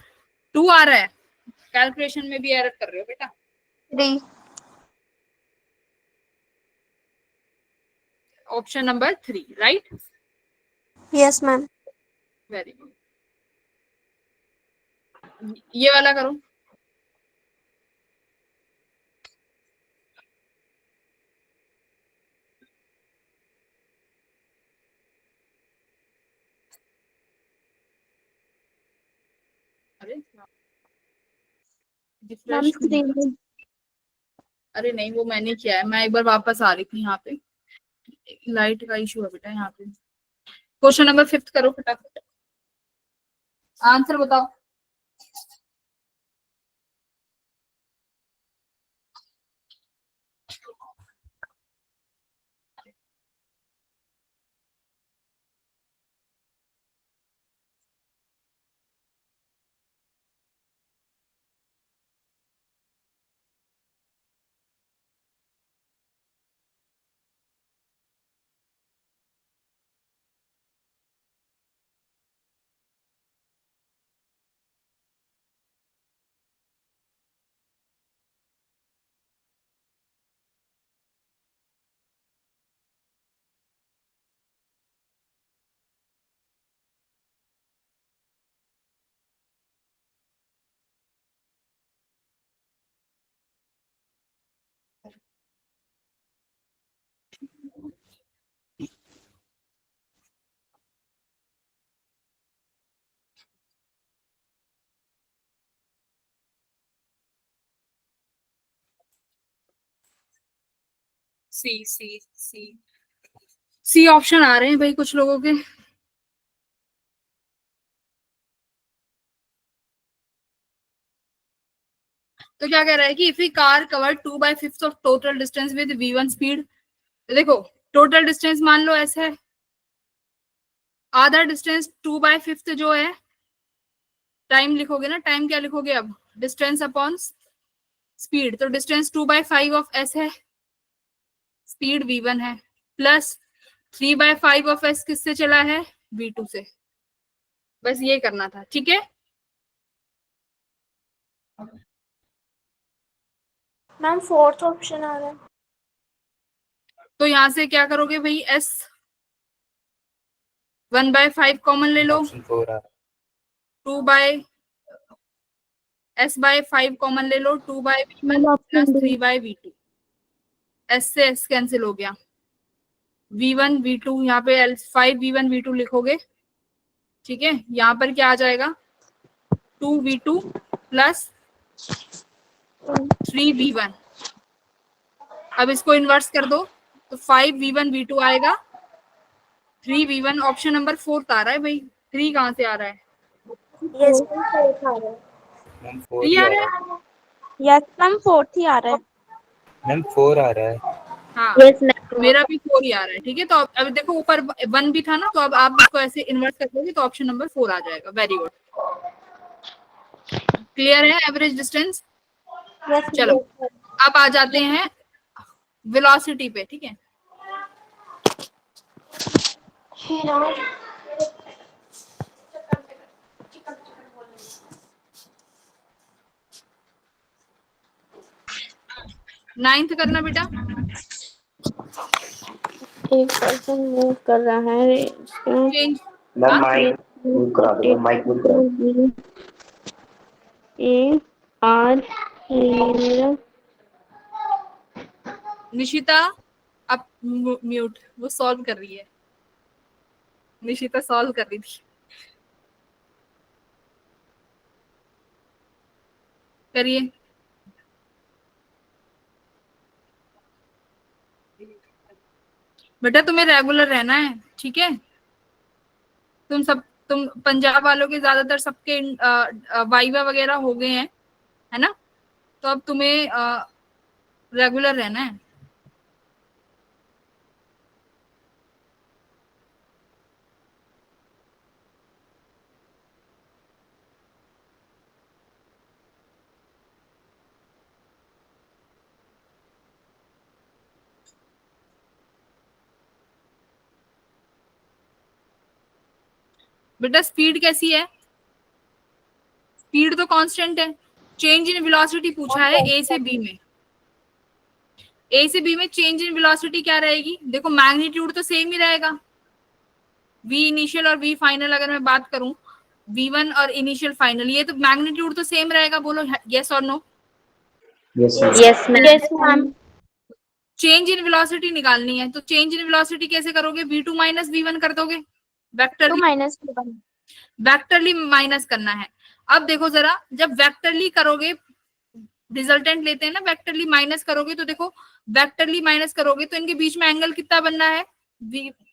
2 आ रहा है। कैलकुलेशन में भी एरर कर रहे हो बेटा। 3। Option number 3 right. Yes ma'am. Very good. ये वाला करो। अरे मैम रिफ्रेश। 3। अरे नहीं, वो मैंने किया है, मैं एक बार वापस आ रही थी। यहाँ पे लाइट का इशू है बेटा यहाँ पे। क्वेश्चन नंबर 5 करो फटाफट, आंसर बताओ। सी सी सी सी ऑप्शन आ रहे हैं भाई कुछ लोगों के। तो क्या कह रहा है कि if we car cover 2/5 of total distance with v1 speed, देखो टोटल डिस्टेंस मान लो ऐसा है, आधा डिस्टेंस 2/5 जो है, टाइम लिखोगे ना, टाइम क्या लिखोगे अब, डिस्टेंस अपॉन स्पीड, तो डिस्टेंस 2/5 ऑफ s है, स्पीड v1 है, प्लस 3/5 ऑफ s किससे चला है, v2 से। बस ये करना था, ठीक है। मैम फोर्थ ऑप्शन आ रहा है। तो यहाँ से क्या करोगे भाई, s 1/5 कॉमन ले लो, ऑप्शन 4 आ रहा 2/s/5 कॉमन ले लो, 2/v1 प्लस 3/v2, s से s कैंसिल हो गया, v1 v2 यहाँ पे 5v1 v2 लिखोगे, ठीक है। यहाँ पर क्या आ जाएगा, 2v2 प्लस 3v1। अब इसको इन्वर्स कर दो तो 5v1 v2 आएगा, 3v1, ऑप्शन नंबर 4 आ रहा है भाई, 3 कहाँ से आ रहा है, यस मैम फोर्थ आ रहा है। मैम 4 3 ही आ आ रहा रहा है। यस मैम फोर्थ ही आ रहा है। मैम 4 आ रहा है। हाँ यस मैम मेरा भी 4 ही आ रहा है, ठीक है। तो अब देखो ऊपर 1 भी था ना, तो अब आप इसको ऐसे इन्वर्स कर दोगे तो ऑप्शन नंबर 4 आ जाएगा। वेरी गुड, क्लियर है एवरेज डिस्टेंस। चलो अब आ जाते हैं वेलोसिटी पे, ठीक है। नाइन्थ करना बेटा, एक पर्सन मूव कर रहा है चेंज। मैम माइक म्यूट करा दो, माइक म्यूट करा दो। ए आर निशिता अब म्यूट, वो सॉल्व कर रही है, निशिता सॉल्व कर रही थी, करिए। बेटा तुम्हें रेगुलर रहना है, ठीक है। तुम पंजाब वालों के ज्यादातर सबके वाइवा वगैरह हो गए हैं, है ना, तो अब तुम्हें रेगुलर रहना है। बेटा स्पीड कैसी है, स्पीड तो कांस्टेंट है। चेंज इन वेलोसिटी पूछा है ए से बी में, ए से बी में चेंज इन वेलोसिटी क्या रहेगी, देखो मैग्नीट्यूड तो सेम ही रहेगा, वी इनिशियल और वी फाइनल अगर मैं बात करूं, v1 और इनिशियल फाइनल, ये तो मैग्नीट्यूड तो सेम रहेगा, बोलो यस और no. Yes ma'am change in velocity निकालनी है, तो चेंज इन वेलोसिटी कैसे करोगे, v2 माइनस v1 कर दोगे, वेक्टरली वेक्टरली माइनस करना है। अब देखो जरा, जब वेक्टरली करोगे, रिजल्टेंट लेते हैं ना, वेक्टरली माइनस करोगे, तो देखो वेक्टरली माइनस करोगे तो इनके बीच में एंगल कितना बनना है,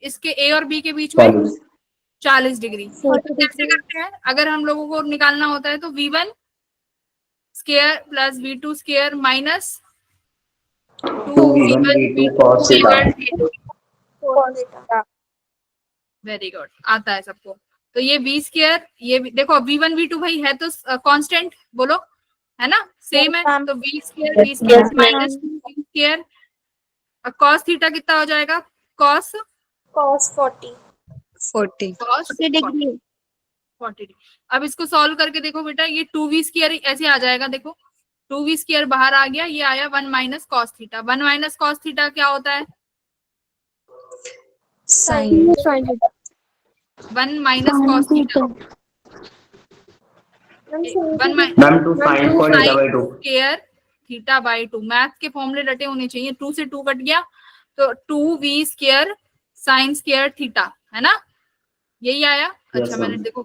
इसके ए और बी के बीच में 40 डिग्री। कैसे करते हैं, अगर हम लोगों को निकालना होता है तो v1 square plus v2 square minus 2v1 cos theta। Very good, आता है सबको। तो ये v स्क्वायर, ये देखो v1 v2 भाई है तो कांस्टेंट, बोलो है ना, सेम है, तो v square minus 2v square, cos theta कितना हो जाएगा, cos 40 अब इसको सॉल्व करके देखो बेटा, ये 2v स्क्वायर ऐसे आ जाएगा, देखो 2v स्क्वायर बाहर आ गया, ये आया 1 minus cos theta. 1 minus cos theta क्या होता है, 1 minus cos theta, 1 ma'am 2 sin cos theta by 2। Square theta by 2। Math के फॉर्मूले रटे होने चाहिए, 2 से 2 कट गया, तो 2v² साइन स्क्वायर थीटा, है ना, यही आया। Yes, अच्छा मैंने ma'am. देखो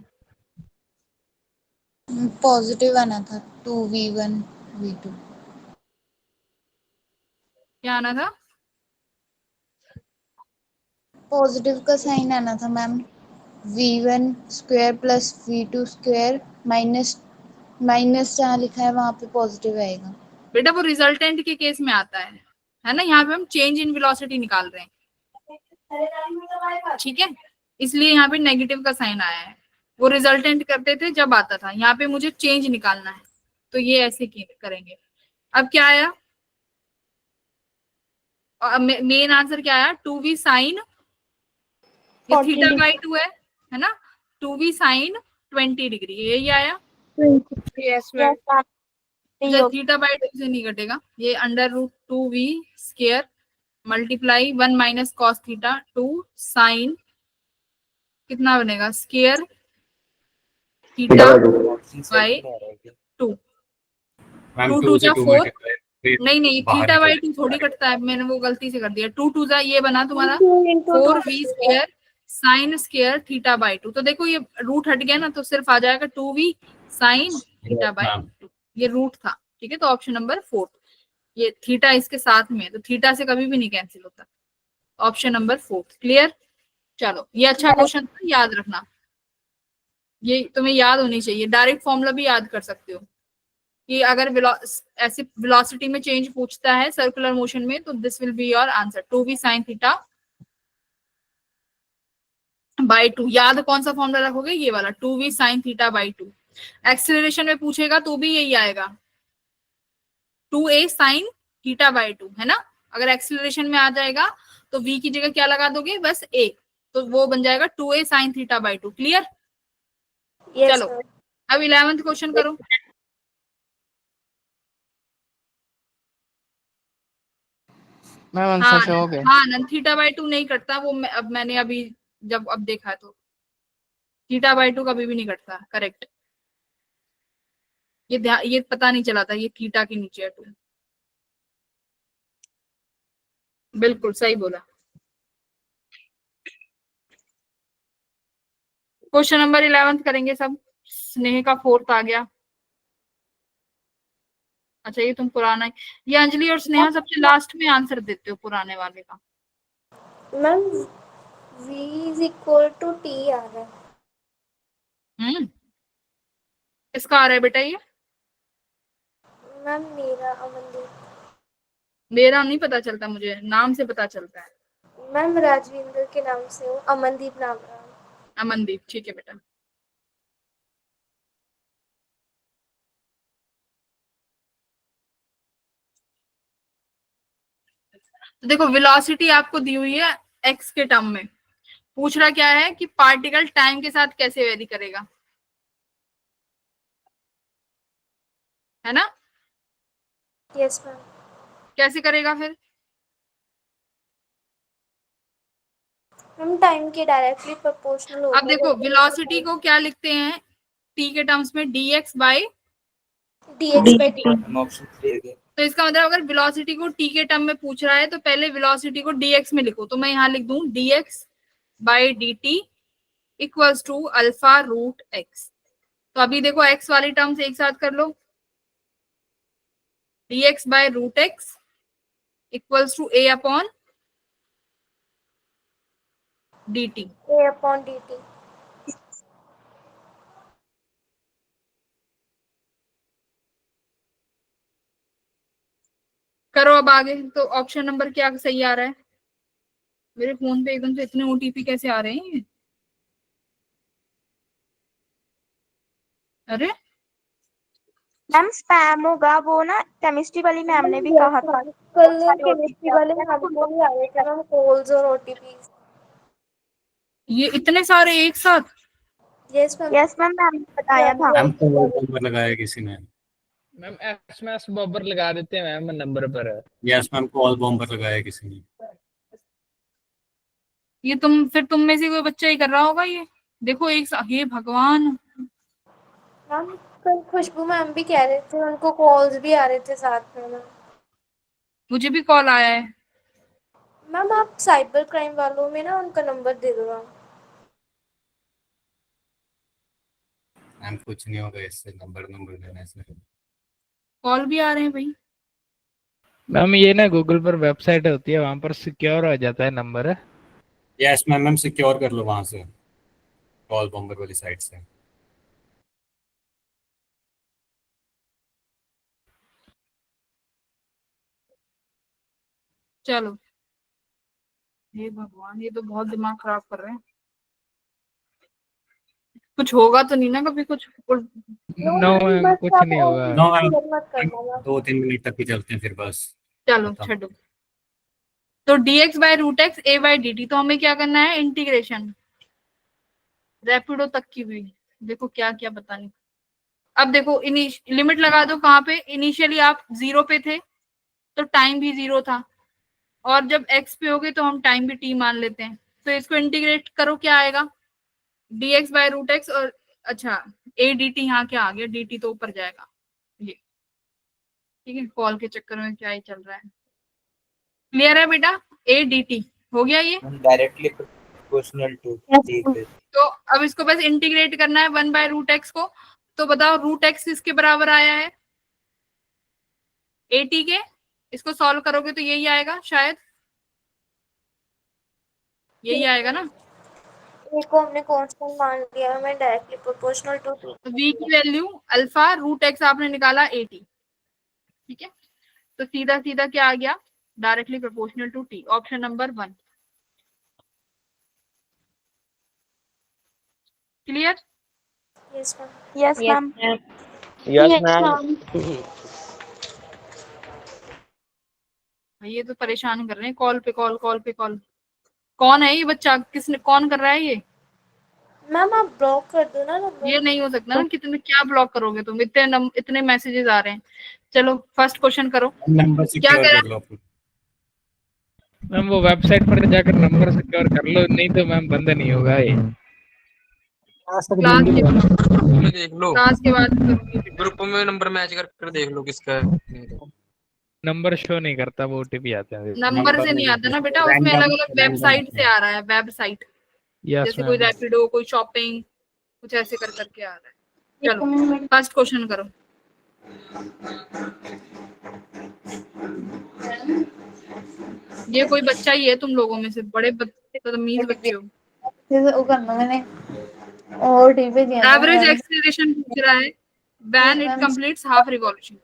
पॉजिटिव आना था 2v1v2। क्या आना था, पॉजिटिव का साइन आना था ma'am, v1 square plus v2 square minus minus जहाँ लिखा है वहां पे पॉजिटिव आएगा। बेटा वो रिजल्टेंट के केस में आता है ना, यहाँ पे हम चेंज इन वेलोसिटी निकाल रहे हैं, ठीक है, इसलिए यहाँ पे नेगेटिव का साइन आया है। वो रिजल्टेंट करते थे जब आता था, यहाँ पे मुझे चेंज निकालना है, तो ये ऐसे करेंगे। अब क्या आया, मेन आंसर क्या आया, 2v साइन, ये थीटा बाई 2 है ना, 2v साइन 20 डिग्री, यही आया। Yes ma'am. जो थीटा बाई 2 से नहीं कटेगा, ये √2v square multiply 1 minus cos theta 2 sine कितना बनेगा, स्क्वायर थीटा बाई 2, मैम 2 2 2 से जा 2 4, मल्टीप्लाई नहीं बाहर थीटा बाई निकल 2 थोड़ी कटता है, मैंने वो गलती से कर दिया, 2 2 जा ये बना तुम्हारा 4v square sine square theta by 2, तो देखो ये रूट हट गया ना, तो सिर्फ आ जाएगा 2v साइन थीटा बाई 2, ये रूट था, ठीक है। तो ऑप्शन नंबर 4, ये थीटा इसके साथ में, तो थीटा से कभी भी नहीं कैंसिल होता, ऑप्शन नंबर 4 क्लियर। चलो ये अच्छा क्वेश्चन था, याद रखना, ये तुम्हें याद होनी चाहिए, डायरेक्ट फॉर्मूला भी याद कर सकते हो कि अगर ऐसे वेलोसिटी में चेंज पूछता है सर्कुलर मोशन में, तो this will be your answer, 2v sine theta by 2। याद कौन सा फॉर्मूला रखोगे, ये वाला 2v sine theta by 2। Acceleration में पूछेगा तो भी यही आएगा, 2a साइन थीटा बाई 2, है ना। अगर एक्सेलरेशन में आ जाएगा तो v की जगह क्या लगा दोगे, बस a, तो वो बन जाएगा 2a sine theta by 2, clear. चलो अब 11th क्वेश्चन करो। मैम आंसर शो हो गया। हाँ नन थीटा बाई 2 नहीं कटता वो, अब मैंने अभी जब अब देखा तो थीटा बाई 2 कभी भी नहीं कटता, करेक्ट। ये पता नहीं चला था ये थीटा के नीचे है 2, बिल्कुल सही बोला। क्वेश्चन नंबर 11 करेंगे सब, स्नेह का 4th आ गया। अच्छा ये तुम पुराना है, ये अंजलि और स्नेहा सबसे लास्ट में आंसर देते हो पुराने वाले का। Ma'am v is equal to t आ रहा है। किसका आ रहा है बेटा ये, मैम मेरा अमनदीप। मेरा नहीं पता चलता, मुझे नाम से पता चलता है। मैम राजविंदर के नाम से हूँ, अमनदीप नाम है। अमनदीप, ठीक है बेटा। तो देखो वेलोसिटी आपको दी हुई है x के टर्म में, पूछ रहा क्या है कि पार्टिकल टाइम के साथ कैसे वेरी करेगा, है ना। Yes ma'am. कैसे करेगा फिर, मैम टाइम के डायरेक्टली प्रोपोर्शनल होगा। अब देखो वेलोसिटी को क्या लिखते हैं t के टर्म्स में, dx बाई dx/dt। तो इसका मतलब अगर वेलोसिटी को t के टर्म में पूछ रहा है तो पहले वेलोसिटी को dx में लिखो, तो मैं यहाँ लिख दूं dx by dt equals to alpha root x। तो अभी देखो x वाली टर्म से एक साथ कर लो, dx by root x equals to a upon dt। a/dt। करो अब आगे, तो ऑप्शन नंबर क्या सही आ रहा है, मेरे फोन पे एकदम से इतने OTP कैसे आ रहे हैं, अरे मैम स्पैम होगा वो ना, केमिस्ट्री वाली मैम ने भी कहा था। कल केमिस्ट्री वाले हमको भी आ रहे थे मैम कॉल्स और ओटीपीज। ये इतने सारे एक साथ, yes ma'am. Yes ma'am, ma'am ने बताया था। मैम को नंबर लगाया किसी ने, मैम एसएमएस बॉबर लगा देते हैं मैम नंबर पर। यस मैम कॉल बॉम्बर लगाया किसी ने। ये तुम में से कोई बच्चा ही कर रहा होगा ये, देखो एक साथ, हे भगवान। मैम कल खुशबू मैम भी कह रहे थे उनको कॉल्स भी आ रहे थे साथ में मैम। मुझे भी कॉल आया है, मैम आप साइबर क्राइम वालों में ना उनका नंबर दे दो आप। मैम कुछ नहीं होगा इससे, नंबर नंबर देने से। कॉल भी आ रहे हैं भाई। मैम ये ना गूगल पर वेबसाइट होती है, वहां पर सिक्योर हो जाता है number. Yes ma'am, ma'am secure कर लो वहां से, कॉल बॉम्बर वाली साइट से। चलो, हे भगवान, ये तो बहुत दिमाग खराब कर रहे हैं। कुछ होगा तो नहीं ना कभी कुछ? नो मैम, बस कुछ आप नहीं और होगा। नो मैम, क्लियर मत करना मैम। 2-3 मिनट तक ही चलते हैं फिर बस। चलो खत्म। छोड़ो। तो dx by root x a by D t, तो हमें क्या करना है? इंटीग्रेशन रैपिडो तक की भी। देखो क्या क्या पता नहीं। अब देखो लिमिट लगा दो कहाँ पे? इनिशियली आप 0 पे थे तो टाइम भी 0 था, और जब x पे हो गए तो हम टाइम भी t मान लेते हैं। तो इसको इंटीग्रेट करो, क्या आएगा? dx बाय रूट एक्स, और अच्छा ए डी टी यहाँ क्या आ गया? dt तो ऊपर जाएगा ये। ठीक है, कॉल के चक्कर में क्या ही चल रहा है। क्लियर है बेटा? ए डी टी हो गया ये। डायरेक्टली प्रोपोर्शनल टू ठीक है। तो अब इसको बस इंटीग्रेट करना है 1 बाय रूट एक्स को। तो बताओ रूट एक्स किसके बराबर आया है? एटी के। इसको सॉल्व करोगे तो यही आएगा शायद, यही आएगा ना। ए को हमने कांस्टेंट मान लिया, हमें डायरेक्टली प्रोपोर्शनल टू टी। तो v की वैल्यू अल्फा रूट एक्स आपने निकाला 80। ठीक है, तो सीधा सीधा क्या आ गया? Directly proportional to t, option number 1। Clear? Yes ma'am. Yes ma'am. Yes ma'am. ये तो परेशान कर रहे हैं, कॉल पे कॉल, कॉल पे कॉल। कौन है ये बच्चा? किसने, कौन कर रहा है ये? मैम आप ब्लॉक कर दो ना नंबर। ये नहीं हो सकता ना, कितने क्या ब्लॉक करोगे तुम? इतने मैसेजेस आ रहे हैं। चलो फर्स्ट क्वेश्चन करो। नंबर क्या सिक्योर कह रहा कर लो अपना। मैम वो वेबसाइट पर जाकर नंबर सिक्योर कर लो, नहीं तो मैम बंद नहीं होगा ये। क्लास के बाद, देख लो क्लास के बाद करूंगी। ग्रुप में नंबर मैच कर देख लो किसका है। नंबर शो नहीं करता, वो ओटीपी आते हैं। नंबर से नहीं आता ना बेटा, उसमें अलग अलग वेबसाइट से आ रहा है, वेबसाइट। यस जैसे कोई मैम। रैपिडो, कोई शॉपिंग, कुछ ऐसे कर करके आ रहा है। चलो फर्स्ट क्वेश्चन करो। ये कोई बच्चा ही है तुम लोगों में से, बड़े बदतमीज बच्चे हो। वो करना मैंने और टी पे दिया था एवरेज मैम। एक्सीलरेशन पूछ रहा है when it completes half revolution.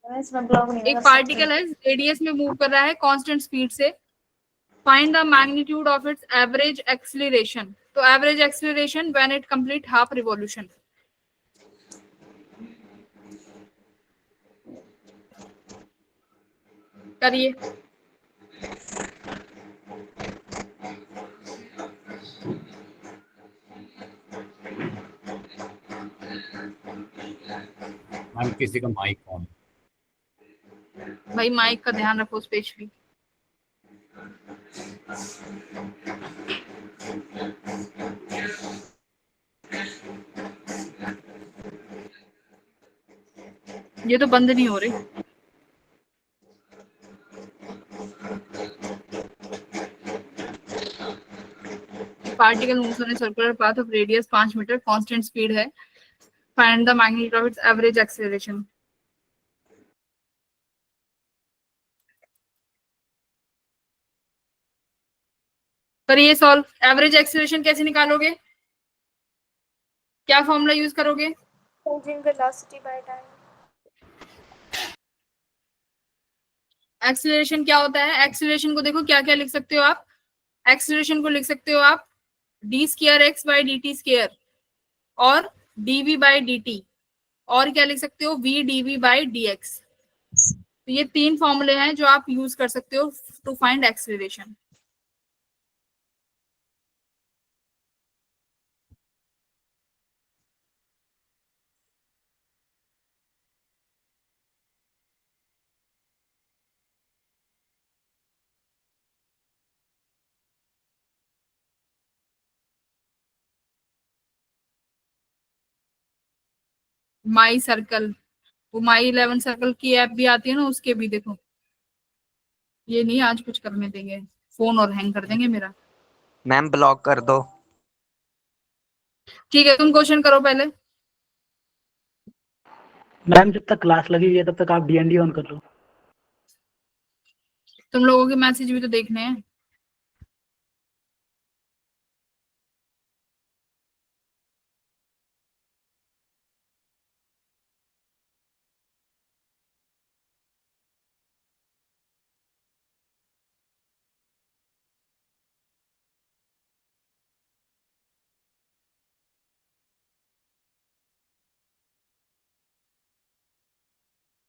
इसमें ब्लॉक नहीं एक कर पार्टिकल सकते। है रेडियस में मूव कर रहा है कांस्टेंट स्पीड से, find the magnitude of its average acceleration. तो average acceleration when it complete half revolution. करिए। मैम किसी का माइक ऑन। भाई माइक का ध्यान रखो स्पेशली। ये तो बंद नहीं हो रही। Particle moves on a circular path of radius 5 metre, constant speed है, find the magnitude of its average acceleration. करिए सॉल्व। एवरेज एक्सीलरेशन कैसे निकालोगे? क्या फॉर्मूला यूज करोगे? Changing velocity by time. Acceleration क्या होता है? एक्सीलरेशन को देखो क्या क्या लिख सकते हो आप। एक्सीलरेशन को लिख सकते हो आप D square X by D T square, और D V by D T, और क्या लिख सकते हो? V D V by D X. तो ये 3 फॉर्मूले हैं जो आप यूज कर सकते हो to find acceleration. My circle, वो माई 11 सर्कल की ऐप भी आती है ना, उसके भी देखो। ये नहीं आज कुछ करने देंगे, फोन और हैंग कर देंगे मेरा। मैम ब्लॉक कर दो। ठीक है, तुम क्वेश्चन करो पहले। मैम जब तक क्लास लगी हुई है तब तक आप डीएनडी ऑन कर लो। तुम लोगों के मैसेज भी तो देखने हैं।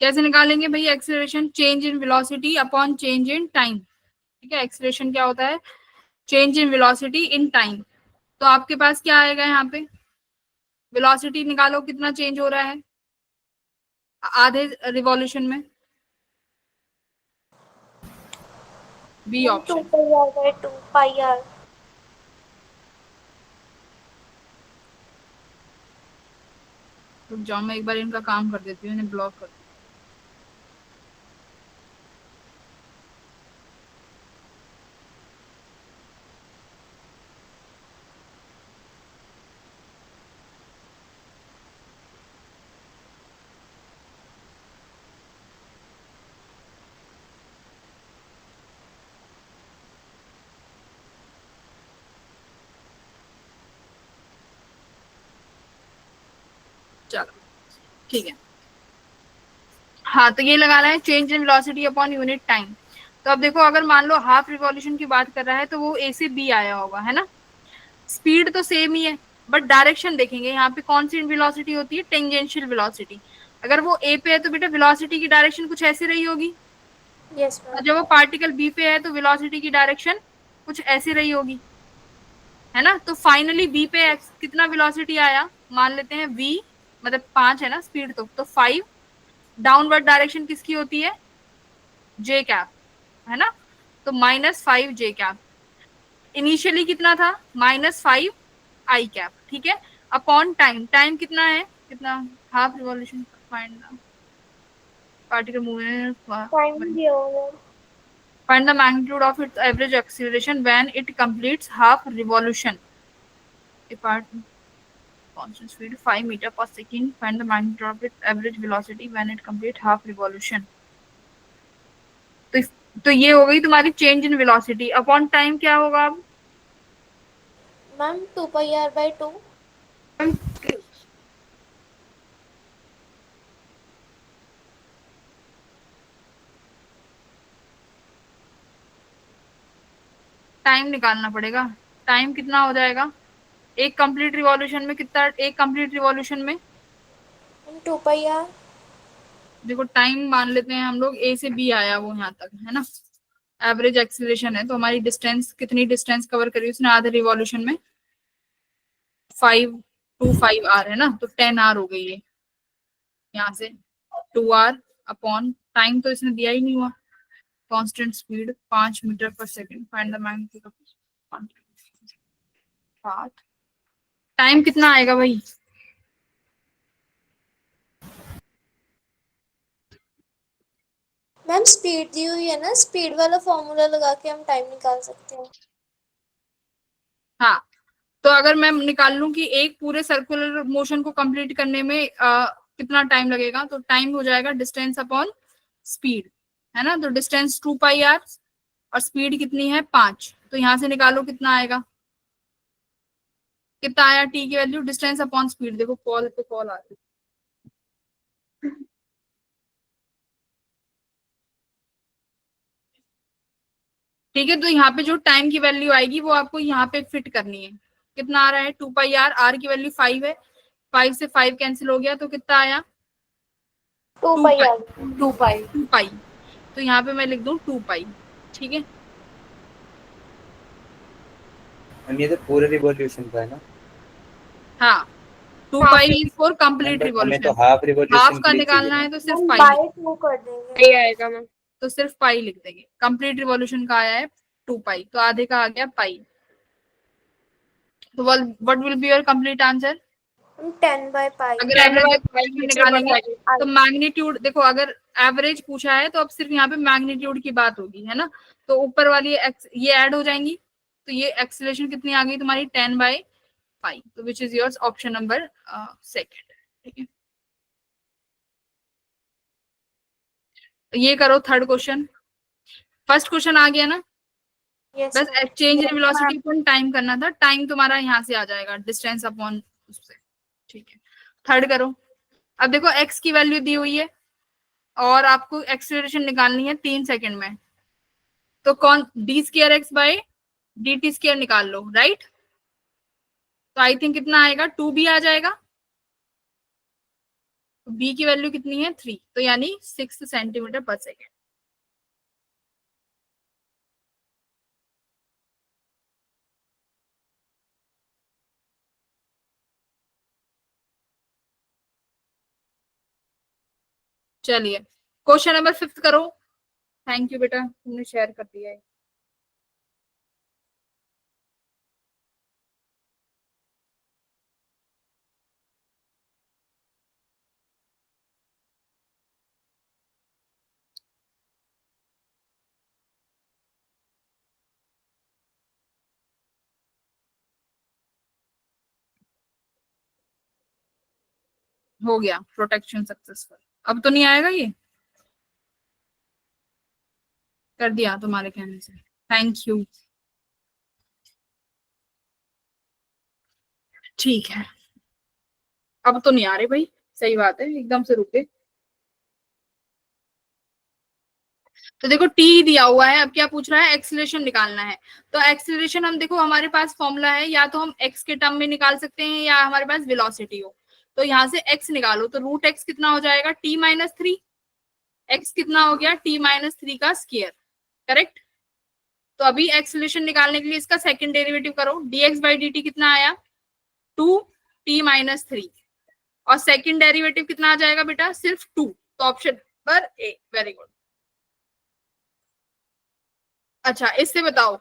कैसे निकालेंगे भाई acceleration? Change in velocity upon change in time. ठीक है, एक्सेलरेशन क्या होता है? Change in velocity in time. तो आपके पास क्या आएगा यहाँ पे? वेलोसिटी निकालो, कितना चेंज हो रहा है आधे रिवॉल्यूशन में? B option. 2πr/2πr। रुक जाओ, मैं एक बार इनका काम कर देती हूँ, इन्हें ब्लॉक कर। चलो ठीक है। हाँ, तो ये लगाना है change in velocity upon unit time. तो अब देखो, अगर मान लो हाफ रिवॉल्यूशन की बात कर रहा है तो वो ए से बी आया होगा, है ना? स्पीड तो सेम ही है, बट डायरेक्शन देखेंगे यहाँ पे कौन सी वेलोसिटी होती है? Tangential velocity. अगर वो ए पे है तो बेटा वेलोसिटी की डायरेक्शन कुछ ऐसे रही होगी। यस और जब वो पार्टिकल बी पे है तो वेलोसिटी की डायरेक्शन कुछ ऐसे रही होगी, है ना? तो फाइनली बी पे कितना वेलोसिटी आया? मान लेते हैं v मतलब 5 है ना स्पीड, तो 5। डाउनवर्ड डायरेक्शन किसकी होती है? जे कैप, है ना? तो -5 जे कैप। इनिशियली कितना था? -5 आई कैप। ठीक है, अपॉन टाइम। टाइम कितना है? कितना? Half revolution. Find the particle movement, time दिया होगा। find the magnitude of its average acceleration when it completes half revolution. A part constant speed 5 meter per second. Find the magnitude of its average velocity when it completes half revolution. तो ये हो गई तुम्हारी change in velocity. Upon time क्या होगा अब? Ma'am 2πr/2। Time निकालना पड़ेगा। टाइम कितना हो जाएगा एक कंप्लीट रिवॉल्यूशन में? कितना एक कंप्लीट रिवॉल्यूशन में? 2πr। देखो, टाइम मान लेते हैं हम लोग ए से बी आया वो यहाँ तक, है ना? एवरेज एक्सीलरेशन है, तो हमारी डिस्टेंस कितनी डिस्टेंस कवर करी उसने आधे रिवॉल्यूशन में? 5 है ना? तो 10 r हो गई है यहाँ से। 2r अपॉन टाइम तो इसने दिया ही नहीं हुआ। कांस्टेंट स्पीड 5 मीटर पर second. Find the magnitude of path. Time कितना आएगा भाई? मैम स्पीड दी हुई है ना, स्पीड वाला फॉर्मूला लगा के हम टाइम निकाल सकते हैं। हाँ, तो अगर मैं निकाल लूं कि एक पूरे सर्कुलर मोशन को कंप्लीट करने में कितना टाइम लगेगा, तो टाइम हो जाएगा डिस्टेंस अपॉन स्पीड, है ना? तो डिस्टेंस 2πr और स्पीड कितनी है? 5। तो यहां से निकालो कितना आएगा। कितना आया टी की वैल्यू? Distance upon speed. देखो कॉल पे कॉल आ रही है। ठीक है, तो यहाँ पे जो टाइम की वैल्यू आएगी वो आपको यहाँ पे फिट करनी है। कितना आ रहा है? 2πr। r की वैल्यू 5 है, 5 से 5 कैंसिल हो गया, तो कितना आया? 2π। तो यहाँ पे मैं लिख दूं 2π। ठीक है, ये तो पूरे रिवॉल्यूशन का है ना? हाँ, 2π इज फॉर कंप्लीट हमें रिवॉल्यूशन। तो हाफ रिवॉल्यूशन हाफ का निकालना है तो सिर्फ पाई बाय 2 कर देंगे। आएगा मैम। तो सिर्फ पाई लिख देंगे। कंप्लीट रिवॉल्यूशन का आया है 2π, तो आधे का आ गया पाई। तो what will be your complete answer? 10/π। अगर एवरेज निकालेंगे तो मैग्नीट्यूड देखो, अगर एवरेज पूछा है तो अब सिर्फ यहाँ पे मैग्नीट्यूड की बात होगी, है ना। तो ऊपर वाली ये ऐड हो जाएंगी, तो ये एक्सेलरेशन कितनी आ गई तुम्हारी 10/π, तो which is yours option number second. ठीक है, तो ये करो थर्ड क्वेश्चन। फर्स्ट क्वेश्चन आ गया ना, यस बस change in velocity upon time करना था, टाइम तुम्हारा यहाँ से आ जाएगा डिस्टेंस अपॉन उससे। ठीक है, थर्ड करो। अब देखो x की वैल्यू दी हुई है और आपको एक्सेलरेशन निकालनी है 3 सेकंड में, तो कौन d²x/dt² निकाल लो, राइट। तो आई थिंक कितना आएगा, 2b आ जाएगा। तो b की वैल्यू कितनी है 3, तो यानी 6 सेंटीमीटर पर सेकेंड। चलिए क्वेश्चन नंबर 5 करो। थैंक यू बेटा, तुमने शेयर कर दिया है। हो गया प्रोटेक्शन सक्सेसफुल। अब तो नहीं आएगा, ये कर दिया तुम्हारे कहने से, थैंक यू। ठीक है, अब तो नहीं आ रहे भाई, सही बात है, एकदम से रुके। तो देखो टी दिया हुआ है, अब क्या पूछ रहा है, एक्सीलरेशन निकालना है। तो एक्सीलरेशन हम देखो, हमारे पास फॉर्मूला है, या तो हम एक्स के टर्म में निकाल सकते हैं या हमारे पास वेलोसिटी हो। तो यहाँ से एक्स निकालो, तो √x कितना हो जाएगा, t-3। एक्स कितना हो गया, t-3 का स्क्वायर, करेक्ट। तो अभी एक्सीलरेशन निकालने के लिए इसका सेकंड डेरिवेटिव करो, dx/dt कितना आया 2t-3, और सेकंड डेरिवेटिव कितना आ जाएगा बेटा, सिर्फ 2। तो option number A, very good. अच्छा, इससे बताओ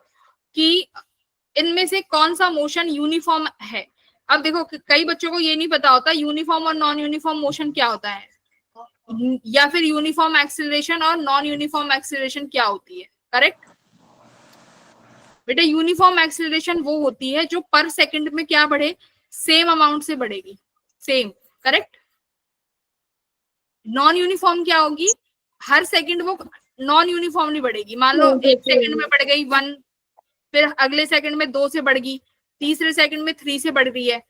कि इनमें से कौन सा मोशन यूनिफॉर्म है। अब देखो कई बच्चों को ये नहीं पता होता यूनिफॉर्म और नॉन यूनिफॉर्म मोशन क्या होता है, या फिर यूनिफॉर्म एक्सीलरेशन और नॉन यूनिफॉर्म एक्सीलरेशन क्या होती है, करेक्ट। बेटा यूनिफॉर्म एक्सीलरेशन वो होती है जो पर सेकंड में क्या बढ़े, सेम अमाउंट से बढ़ेगी, सेम, करेक्ट। नॉन यूनिफॉर्म क्या होगी, हर सेकंड वो नॉन यूनिफॉर्मली बढ़ेगी। मान लो एक सेकंड में बढ़ गई 1, फिर अगले सेकंड में 2 से बढ़ गई, तीसरे सेकंड में 3 से बढ़ रही है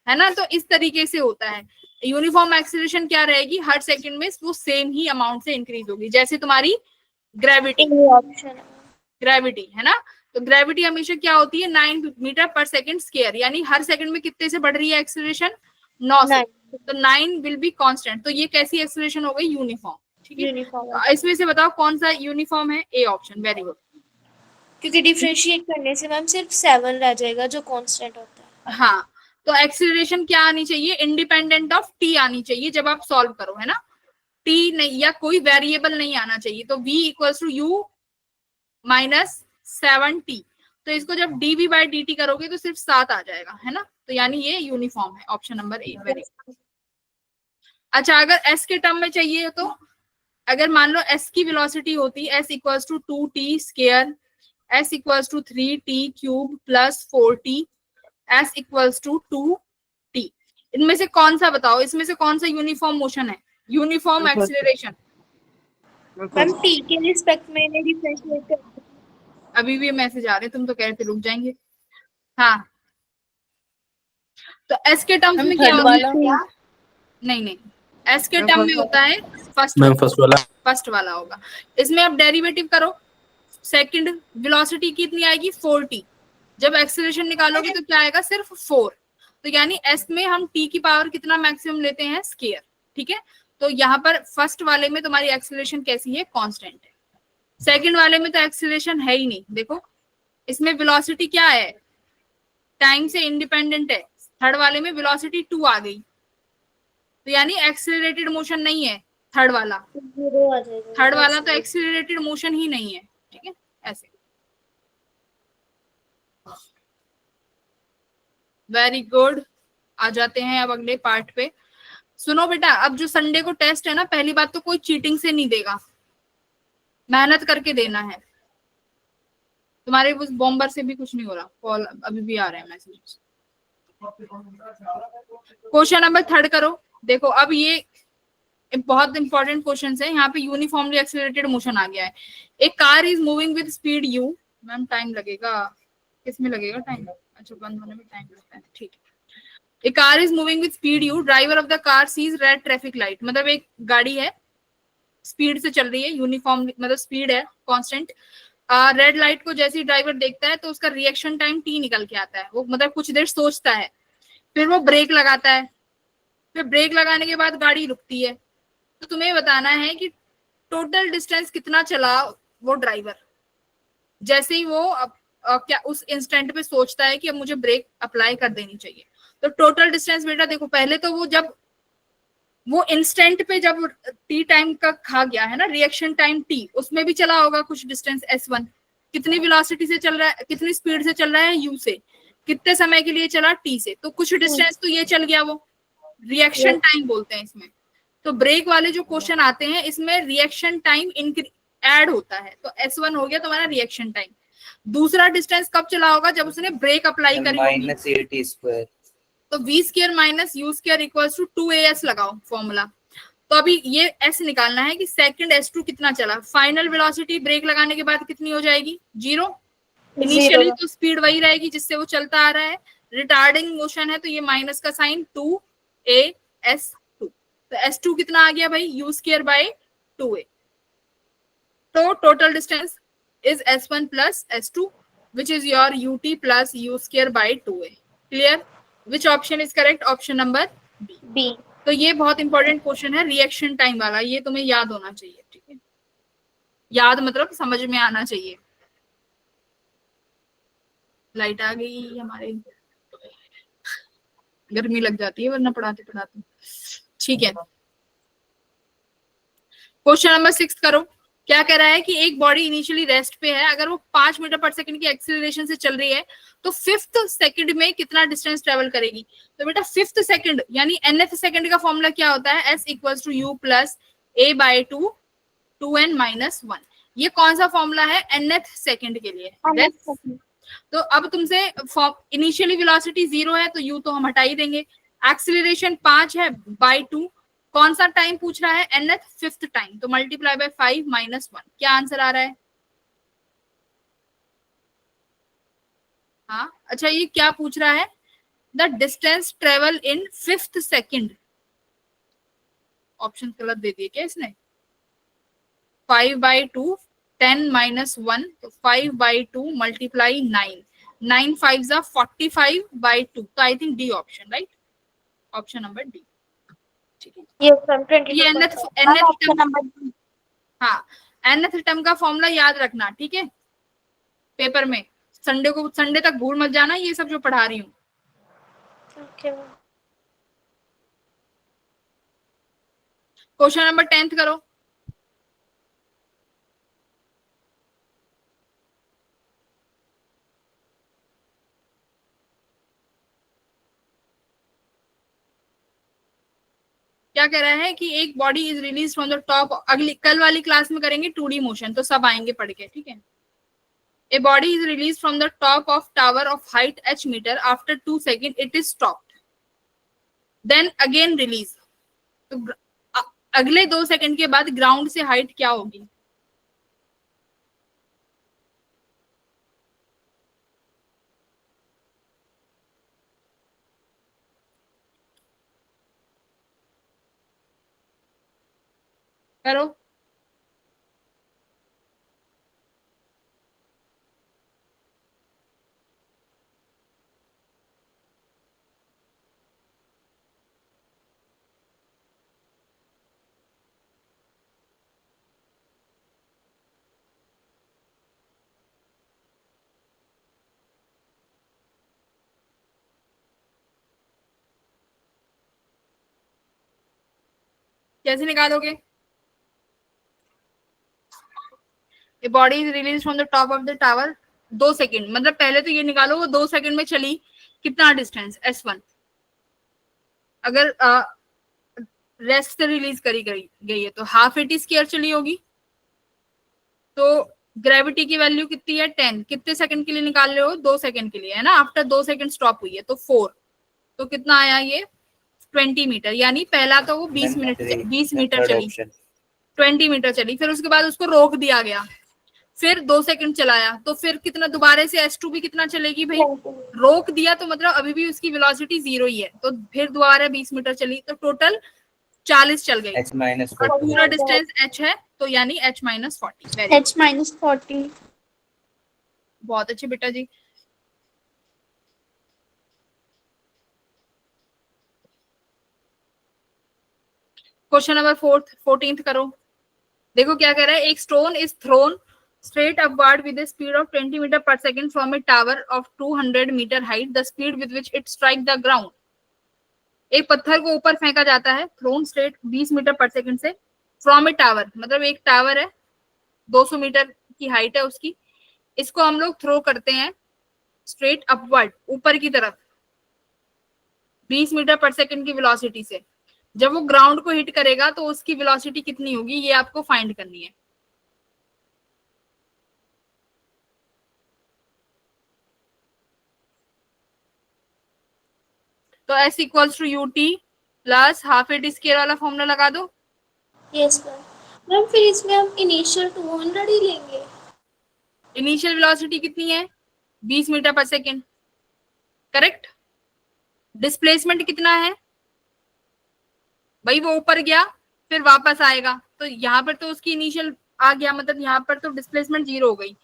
ना। तो इस तरीके से होता है। यूनिफॉर्म एक्सीलरेशन क्या रहेगी, हर सेकंड में वो सेम ही अमाउंट से इंक्रीज होगी, जैसे तुम्हारी ग्रेविटी, ग्रेविटी है ना। तो ग्रेविटी हमेशा क्या होती है, 9 मीटर पर सेकंड स्क्वायर, यानी हर सेकंड में कितने से बढ़ रही है एक्सीलरेशन, 9 से। तो 9 विल बी कांस्टेंट। तो ये कैसी एक्सीलरेशन हो गई, यूनिफॉर्म। ठीक है, इसमें से बताओ कौन सा यूनिफॉर्म है, ए ऑप्शन, वेरी गुड। क्योंकि डिफरेंशिएट करने से मैम सिर्फ 7 रह जाएगा जो कांस्टेंट होता है। हाँ, तो एक्सीलरेशन क्या आनी चाहिए, इंडिपेंडेंट ऑफ टी आनी चाहिए जब आप सॉल्व करो, है ना। टी नहीं, या कोई वेरिएबल नहीं आना चाहिए। तो v equals to u minus 7t। तो इसको जब dv/dt करोगे तो सिर्फ 7 आ जाएगा, है ना। तो यानी ये यूनिफॉर्म है, option number A, very good. अच्छा, अगर s के टर्म में चाहिए तो, अगर मान लो s की वेलोसिटी होती s equals to 2t², s equals to 3t³ plus 4t, s equals to 2t। इनमें से कौन सा बताओ, इसमें से कौन सा यूनिफॉर्म मोशन है, यूनिफॉर्म एक्सीलरेशन। मैम t के रिस्पेक्ट में इन्हें डिफरेंशिएट कर, अभी भी मैसेज आ रहे, तुम तो कहते रुक जाएंगे। हाँ, तो s के टर्म्स में क्या होगा, नहीं, s के टर्म में होता है फर्स्ट वाला होगा। इसमें अब डेरिवेटिव करो, सेकंड वेलोसिटी कितनी आएगी 4t, जब एक्सीलरेशन निकालोगे तो क्या आएगा, सिर्फ 4। तो यानी s में हम t की पावर कितना मैक्सिमम लेते हैं, स्क्वायर। ठीक है, तो यहाँ पर फर्स्ट वाले में तुम्हारी एक्सीलरेशन कैसी है, कांस्टेंट है। सेकंड वाले में तो एक्सीलरेशन है ही नहीं, देखो इसमें वेलोसिटी क्या है, टाइम से इंडिपेंडेंट है। थर्ड वाले में वेलोसिटी 2 आ गई, तो यानी एक्सीलरेटेड मोशन नहीं है थर्ड वाला, 0 आ जाएगा। थर्ड वाला तो एक्सीलरेटेड मोशन ही नहीं है। ठीक है, ऐसे, वेरी गुड। आ जाते हैं अब अगले पार्ट पे। सुनो बेटा, अब जो संडे को टेस्ट है ना, पहली बात तो कोई चीटिंग से नहीं देगा, मेहनत करके देना है। तुम्हारे उस बॉम्बर से भी कुछ नहीं हो रहा, कॉल अभी भी आ रहे हैं मैसेजेस। क्वेश्चन नंबर 3 करो। देखो अब ये बहुत इंपॉर्टेंट क्वेश्चन है। यहाँ पे यूनिफॉर्मली एक्सेलरेटेड मोशन आ गया है। एक car is moving with speed you. Ma'am time लगेगा, किसमें लगेगा टाइम? अच्छा, बंद होने में टाइम लगता है, ठीक है। A car is moving with speed u. Driver of the car sees red traffic light. मतलब एक गाड़ी है, स्पीड से चल रही है, यूनिफॉर्म मतलब स्पीड है कांस्टेंट। रेड लाइट को जैसे ही ड्राइवर देखता है तो उसका रिएक्शन टाइम t निकल के आता है। वो मतलब कुछ देर सोचता है, फिर वो ब्रेक लगाता है, फिर ब्रेक लगाने के बाद गाड़ी रुकती है। तो तुम्हें बताना है कि टोटल डिस्टेंस कितना चला वो ड्राइवर, जैसे ही वो क्या उस इंस्टेंट पे सोचता है कि अब मुझे ब्रेक अप्लाई कर देनी चाहिए। तो टोटल डिस्टेंस बेटा देखो, पहले तो वो जब वो इंस्टेंट पे जब टी टाइम का खा गया है ना, रिएक्शन टाइम टी, उसमें भी चला होगा कुछ डिस्टेंस s1। कितनी वेलोसिटी से चल रहा है, कितनी स्पीड से चल रहा है u से, कितने समय के लिए चला t से, तो कुछ डिस्टेंस तो ये चल गया, वो रिएक्शन टाइम बोलते हैं इसमें। तो ब्रेक वाले जो क्वेश्चन आते हैं इसमें रिएक्शन टाइम ऐड होता है, तो s1 हो गया तुम्हारा रिएक्शन टाइम। दूसरा डिस्टेंस कब चला होगा? जब उसने ब्रेक अप्लाई करी होगी। -8t²। तो v square minus u square equals to 2as लगाओ फॉर्मूला। तो अभी ये s निकालना है कि सेकंड s2 कितना चला। फाइनल वेलोसिटी ब्रेक लगाने के बाद कितनी हो जाएगी? 0। इनिशियली तो स्पीड वही रहेगी जिससे वो चलता आ रहा है। रिटार्डिंग मोशन है तो ये माइनस का साइन 2as2। तो s2 कितना आ गया भाई? u square by 2a। तो total distance is s1 plus s2 which is your ut plus u square by 2a। clear? Which option is correct? Option number B। तो ये बहुत important question है reaction time वाला, ये तुम्हें याद होना चाहिए, ठीक है? याद मतलब समझ में आना चाहिए। लाइट आ गई हमारे, गर्मी लग जाती है वरना पढ़ाते पढ़ाते, ठीक है। क्वेश्चन नंबर 6 करो। क्या कह रहा है कि एक बॉडी इनिशियली रेस्ट पे है, अगर वो 5 मीटर पर सेकंड की एक्सीलरेशन से चल रही है तो 5th सेकंड में कितना डिस्टेंस ट्रेवल करेगी। तो बेटा 5th सेकंड यानी nth सेकंड का फॉर्मूला क्या होता है? s equals to u plus a by 2 2n minus 1। ये कौन सा फॉर्मूला है? nth सेकंड के लिए। तो अब तुमसे इनिशियली वेलोसिटी 0 है तो u तो हम हटा ही देंगे। एक्सीलरेशन 5 है बाय 2, कौन सा टाइम पूछ रहा है? nth 5th टाइम, तो मल्टीप्लाई बाय 5 माइनस 1। क्या आंसर आ रहा है? हाँ अच्छा, ये क्या पूछ रहा है? The distance travel in 5th second. Option गलत दे दिए क्या इसने? 5 बाई 2 10 माइनस 1, तो 5 बाई 2 मल्टीप्लाई 9, 9 5 जा 45 बाई 2। तो I think D option, right? Option number D, ठीक है। ये nth टर्म का फॉर्मूला याद रखना, ठीक है? पेपर में संडे तक भूल मत जाना ये सब जो पढ़ा रही हूँ। क्वेश्चन नंबर 10 करो। क्या कह रहा है कि एक body is release from the top. अगली कल वाली क्लास में करेंगे 2D मोशन, तो सब आएंगे पढ़ के, ठीक है? A body is released from the top of tower of height h meter. After 2 seconds, it is stopped. Then again release. तो अगले 2 सेकंड के बाद ग्राउंड से हाइट क्या होगी? करो। कैसे निकालोगे? A body is release from the top of the tower 2 second, मतलब पहले तो ये निकालो वो 2 सेकंड में चली कितना डिस्टेंस? s1। अगर रेस्ट से रिलीज करी गई है तो हाफ एटी स्क्वायर चली होगी। तो ग्रेविटी की वैल्यू कितनी है 10, कितने सेकंड के लिए निकाल रहे हो 2 सेकंड के लिए है ना, आफ्टर 2 सेकंड स्टॉप हुई है तो 4, तो कितना आया ये 20 मीटर, यानी पहला तो वो 20 मीटर चली, 20 मीटर चली, फिर उसके बाद उसको रोक दिया गया, फिर 2 सेकंड चलाया, तो फिर कितना दोबारा से S2 भी कितना चलेगी भाई, रोक दिया तो मतलब अभी भी उसकी वेलोसिटी 0 ही है, तो फिर दोबारा 20 मीटर चली, तो टोटल 40 चल गई, और पूरा डिस्टेंस h है तो यानी h-40। h-40। बहुत अच्छे बेटा जी। क्वेश्चन नंबर 14th करो। देखो क्या कह रहा है, एक stone is throne straight upward with a speed of 20 meter per second from a tower of 200 meter height, the speed with which it strike the ground। एक पत्थर को ऊपर फेंका जाता है थ्रोन स्ट्रेट 20 मीटर पर सेकंड से, फ्रॉम ए टावर, मतलब एक टावर है 200 मीटर की हाइट है उसकी, इसको हम लोग थ्रो करते हैं स्ट्रेट अपवर्ड, ऊपर की तरफ 20 मीटर पर सेकंड की वेलोसिटी से। जब वो ग्राउंड को हिट करेगा तो उसकी वेलोसिटी कितनी होगी ये आपको फाइंड करनी है। तो S equals to UT plus half AT square वाला फॉर्मूला लगा दो। यस मैम, फिर इसमें हम इनिशियल 200 ही लेंगे। इनिशियल वेलोसिटी कितनी है 20 मीटर पर सेकेंड, करेक्ट। डिस्प्लेसमेंट कितना है भाई, वो ऊपर गया फिर वापस आएगा, तो यहाँ पर तो उसकी इनिशियल आ गया, मतलब यहाँ पर तो डिस्प्लेसमेंट 0 हो गई,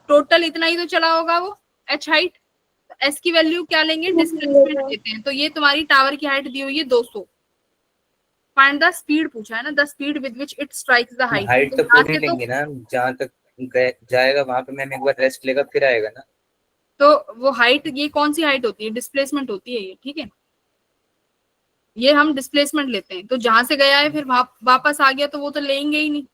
टोटल इतना ही तो चला होगा वो h हाइट। S की वैल्यू क्या लेंगे, डिस्प्लेसमेंट लेते हैं, तो ये तुम्हारी टावर की हाइट दी हुई है 200। फाइंड द स्पीड पूछा है ना, the speed with which it strikes the height. Height तो पूरी लेंगे ना, जहां तक जाएगा वहां पे मैम एक बार रेस्ट लेगा फिर आएगा ना। तो वो हाइट, ये कौन सी हाइट होती है, डिस्प्लेसमेंट होती है ये, ठीक है, ये हम डिस्प्लेसमेंट लेते हैं, तो जहां से गया है फिर वापस आ गया तो वो तो लेंगे ही नहीं।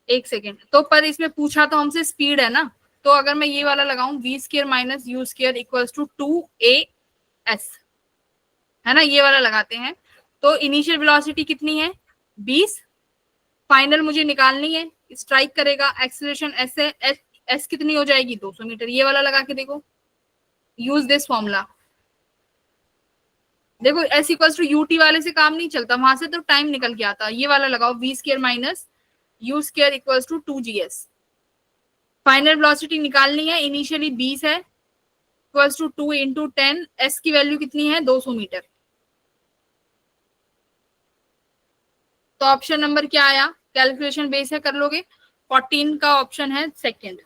एक सेकेंड, तो पर इसमें पूछा तो हमसे स्पीड है ना, तो अगर मैं ये वाला लगाऊं v² minus u² equals to 2as, है ना, ये वाला लगाते हैं, तो इनिशियल वेलोसिटी कितनी है 20, फाइनल मुझे निकालनी है, स्ट्राइक करेगा, एक्सीलरेशन s है, s कितनी हो जाएगी 200 मीटर, ये वाला लगा के देखो, यूज दिस फॉर्मूला। देखो S इक्वल्स टू UT वाले से काम नहीं चलता, वहां से तो टाइम निकल के आता, ये वाला लगाओ v² minus u² equals to 2gs। Final velocity निकालनी है, इनिशियली 20 है, इक्वल्स टू 2 इंटू 10, S की वैल्यू कितनी है 200 मीटर। तो ऑप्शन नंबर क्या आया, कैलकुलेशन बेस है, कर लोगे, 14 का ऑप्शन है सेकंड।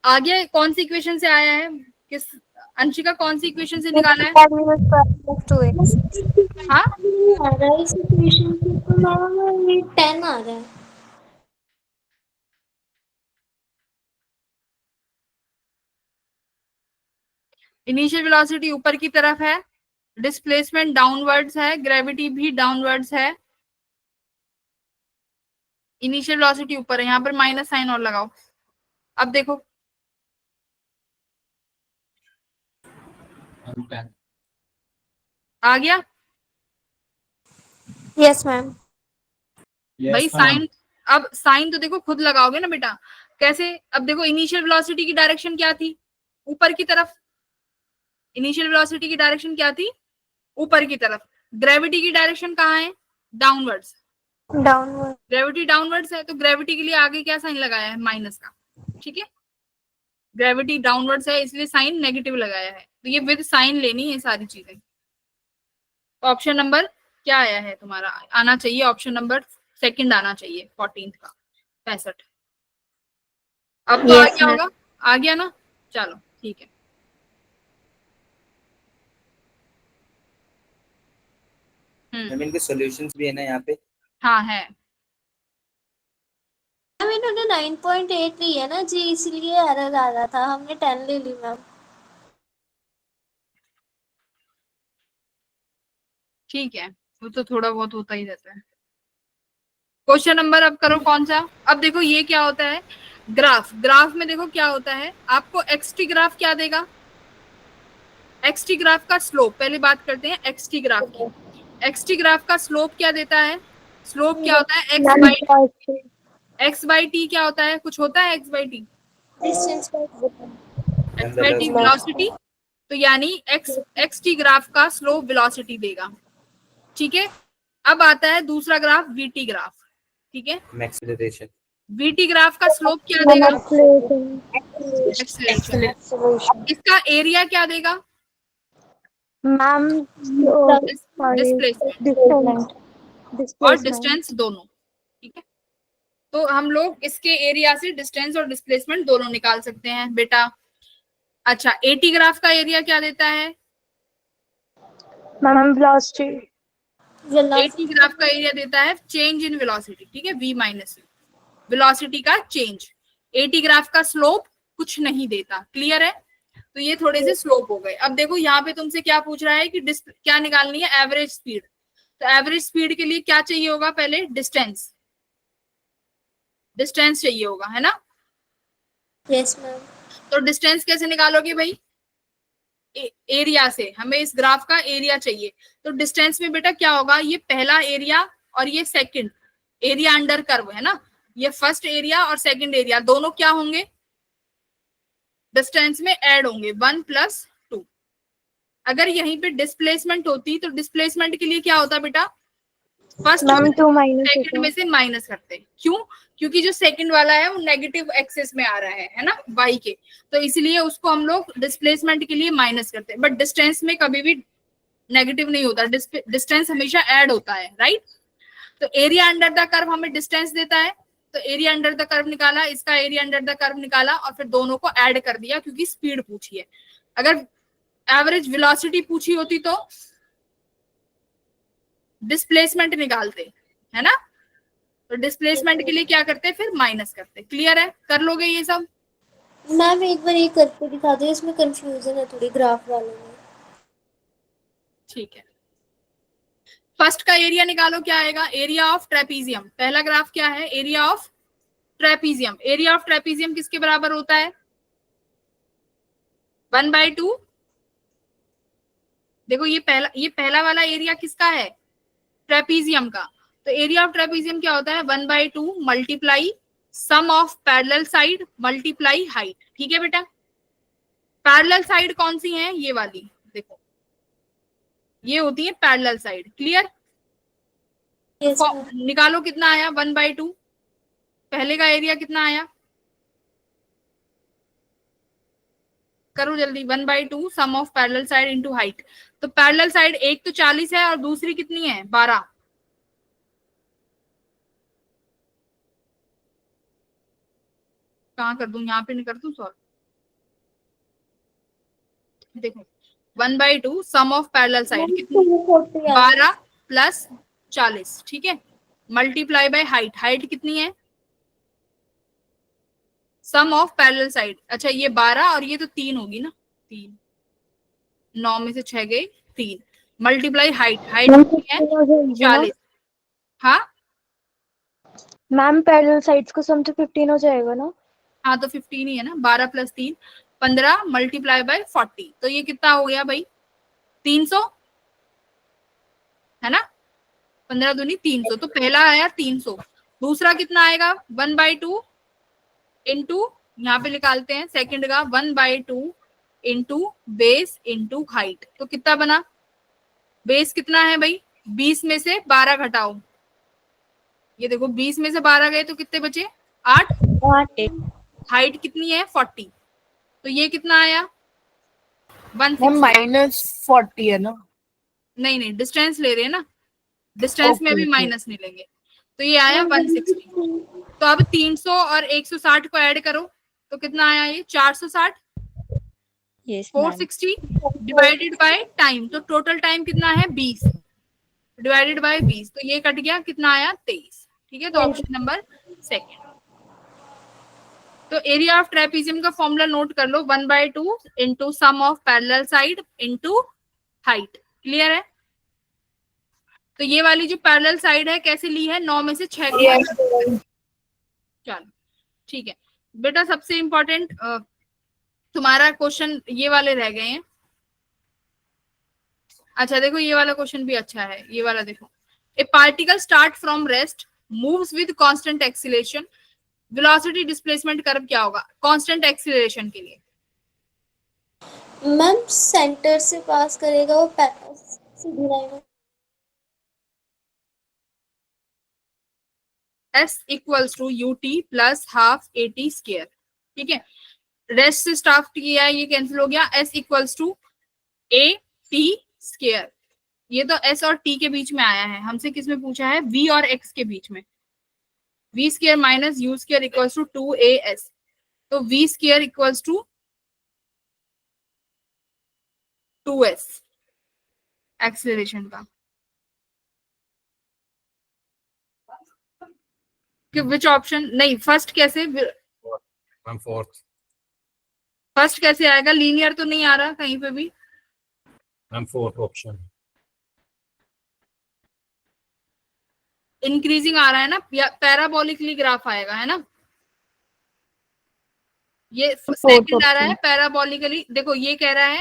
आगे कौन सी इक्वेशन से आया है, किस अंशिका कौन सी इक्वेशन से निकाला है? हाँ आ रहा है इस इक्वेशन से तो मैम ये 10 आ रहा है। इनिशियल वेलोसिटी ऊपर की तरफ है, डिस्प्लेसमेंट डाउनवर्ड्स है, ग्रेविटी भी डाउनवर्ड्स है, इनिशियल वेलोसिटी ऊपर है, यहाँ पर माइनस साइन और लगाओ। अब देखो आ गया, यस मैम। भाई साइन, अब साइन तो देखो खुद लगाओगे ना बेटा, कैसे, अब देखो इनिशियल वेलोसिटी की डायरेक्शन क्या थी ऊपर की तरफ, इनिशियल वेलोसिटी की डायरेक्शन क्या थी ऊपर की तरफ, ग्रेविटी की डायरेक्शन कहाँ है डाउनवर्ड्स, डाउनवर्ड, ग्रेविटी डाउनवर्ड्स है, तो ग्रेविटी के लिए आगे क्या साइन लगाया है माइनस का, ठीक है, ग्रेविटी डाउनवर्ड्स है इसलिए साइन नेगेटिव लगाया है, तो ये विद साइन लेनी है सारी चीजें। ऑप्शन नंबर क्या आया है तुम्हारा, आना चाहिए ऑप्शन नंबर सेकंड आना चाहिए 14 का 65। अब तो आ गया होगा, आ गया ना, चलो ठीक है। इनके सॉल्यूशंस भी है ना यहाँ पे, हाँ है, मैम इन्होंने 9.8 ली है ना जी, इसलिए एरर आ रहा था, हमने 10 ले ली मैम। ठीक है, वो तो थोड़ा बहुत होता ही रहता है। क्वेश्चन नंबर अब करो कौन सा, अब देखो ये क्या होता है, ग्राफ, ग्राफ में देखो क्या होता है, आपको एक्सटी ग्राफ क्या देगा, एक्सटी ग्राफ का स्लोप, पहले बात करते हैं एक्सटी ग्राफ की। एक्सटी ग्राफ का स्लोप क्या देता है, स्लोप क्या होता है, एक्स बाई टी क्या होता है, कुछ होता है x by T, x by T velocity, तो यानी एक्स टी ग्राफ का स्लोप वेलोसिटी देगा। ठीक है, अब आता है दूसरा ग्राफ वीटी ग्राफ। ठीक है, एक्सेलरेशन, वीटी ग्राफ का स्लोप क्या देगा, एक्सेलरेशन। इसका एरिया क्या देगा, मैम डिस्प्लेसमेंट और डिस्टेंस दोनों। ठीक है, तो हम लोग इसके एरिया से डिस्टेंस और डिस्प्लेसमेंट दोनों निकाल सकते हैं बेटा। अच्छा, एटी ग्राफ का एरिया क्या देता है, मैम वेलोसिटी, एटी ग्राफ का एरिया देता है चेंज इन वेलोसिटी। ठीक है, v माइनस वेलोसिटी का चेंज। एटी ग्राफ का स्लोप कुछ नहीं देता। क्लियर है, तो ये थोड़े से स्लोप हो गए। अब देखो यहाँ पे तुमसे क्या पूछ रहा है कि क्या निकालनी है, एवरेज स्पीड। तो एवरेज स्पीड के लिए क्या चाहिए होगा, पहले डिस्टेंस, डिस्टेंस चाहिए होगा, है ना। Yes ma'am. तो डिस्टेंस कैसे निकालोगे भाई, एरिया से, हमें इस ग्राफ का एरिया चाहिए। तो डिस्टेंस में बेटा क्या होगा, ये पहला एरिया और ये सेकंड एरिया अंडर कर्व है ना, ये फर्स्ट एरिया और सेकंड एरिया दोनों क्या होंगे, डिस्टेंस में ऐड होंगे 1 + 2। अगर यहीं पे डिस्प्लेसमेंट होती तो डिस्प्लेसमेंट के लिए क्या होता बेटा, फर्स्ट सेकंड में से माइनस करते। क्यों, क्योंकि जो सेकंड वाला है वो नेगेटिव एक्सिस में आ रहा है ना, y के, तो इसलिए उसको हम लोग डिस्प्लेसमेंट के लिए माइनस करते हैं। बट डिस्टेंस में कभी भी नेगेटिव नहीं होता, डिस्टेंस हमेशा ऐड होता है, राइट। तो एरिया अंडर द कर्व हमें डिस्टेंस देता है, तो एरिया अंडर द कर्व निकाला, इसका एरिया अंडर द कर्व निकाला और फिर दोनों को ऐड कर दिया, क्योंकि स्पीड पूछी है। अगर एवरेज वेलोसिटी पूछी होती तो डिस्प्लेसमेंट निकालते, है ना। तो डिस्प्लेसमेंट के लिए क्या करते, फिर माइनस करते। क्लियर है, कर लोगे ये सब। मैम एक बार ये करके दिखा दो, इसमें कंफ्यूजन है थोड़ी ग्राफ वाले में। ठीक है, फर्स्ट का एरिया निकालो, क्या आएगा, एरिया ऑफ ट्रेपीजियम। पहला ग्राफ क्या है, area of trapezium. Area of trapezium किसके बराबर होता है, 1/2। देखो ये पहला वाला एरिया किसका है, ट्रेपीजियम का। तो एरिया ऑफ ट्रेपीजियम क्या होता है, 1/2 multiply sum of parallel side multiply height. ठीक है बेटा, पैरेलल साइड कौन सी है, ये वाली देखो, ये होती है पैरेलल साइड। क्लियर, निकालो कितना आया, 1/2। पहले का एरिया कितना आया, करो जल्दी, 1/2 sum of parallel side into height. तो पैरेलल साइड एक तो 40 है और दूसरी कितनी है, 12। कहाँ कर दूं, यहाँ पे नहीं कर दूं, सॉरी। देखो 1/2 सम ऑफ पैरेलल साइड कितनी, 12 + 40। ठीक है, मल्टीप्लाई बाय हाइट, हाइट कितनी है, सम ऑफ पैरेलल साइड। अच्छा ये 12 और ये तो 3 होगी ना, 3, 9 में से 6 गए 3, मल्टीप्लाई हाइट, हाइट कितनी है 40। हाँ मैम पैरेलल साइड्स को सम तो 15 हो जाएगा ना। हाँ तो 15 ही है ना, 12 + 3 15 मल्टीप्लाई बाय 40, तो ये कितना हो गया भाई, 300, है ना। 15 दूनी 300, तो पहला आया 300। दूसरा कितना आएगा, 1/2 इंटू, यहाँ पे निकालते हैं सेकंड का, 1/2 इंटू बेस इंटू हाइट। तो कितना बना, बेस कितना है भाई, 20 में से 12 घटाओ, ये देखो 20 में से 12 गए तो कितने बचे, 8। हाइट कितनी है 40, तो ये कितना आया, 160 -40 है ना। नहीं नहीं, डिस्टेंस ले रहे हैं ना, डिस्टेंस में भी माइनस नहीं लेंगे, तो ये आया 160। तो अब 300 और 160 को ऐड करो तो कितना आया, ये 460। 460 डिवाइडेड बाय टाइम, तो टोटल टाइम कितना है 20 डिवाइडेड बाय 20, तो ये कट गया, कितना आया 23। ठीक है, तो ऑप्शन नंबर सेकंड। तो एरिया ऑफ ट्रेपीजियम का फॉर्मूला नोट कर लो, 1/2 into sum of parallel side into height. Clear है, तो ये वाली जो पैरेलल साइड है कैसे ली है, 9 में से 6 को। चलो ठीक है, बेटा सबसे इंपॉर्टेंट तुम्हारा क्वेश्चन ये वाले रह गए हैं। अच्छा देखो ये वाला क्वेश्चन भी अच्छा है, ये वाला देखो। ए particle start from rest moves with constant acceleration, velocity displacement curve क्या होगा कांस्टेंट एक्सीलरेशन के लिए? मैम सेंटर से पास करेगा वो सीधी लाइन में। S equals to UT plus half AT square. ठीक है, रेस्ट से स्टार्ट किया है, ये कैंसिल हो गया। S equals to AT square, ये तो S और T के बीच में आया है। हमसे किस में पूछा है? V और X के बीच में। V square minus U square equals to 2AS, तो V square equals to 2S acceleration का। कि विच ऑप्शन नहीं, फर्स्ट कैसे? Ma'am fourth. फर्स्ट कैसे आएगा? लीनियर तो नहीं आ रहा कहीं पे भी। Ma'am fourth option. इंक्रीजिंग आ रहा है ना, या पैराबोलिकली ग्राफ आएगा, है ना? ये सेकंड आ रहा है पैराबोलिकली। देखो ये कह रहा है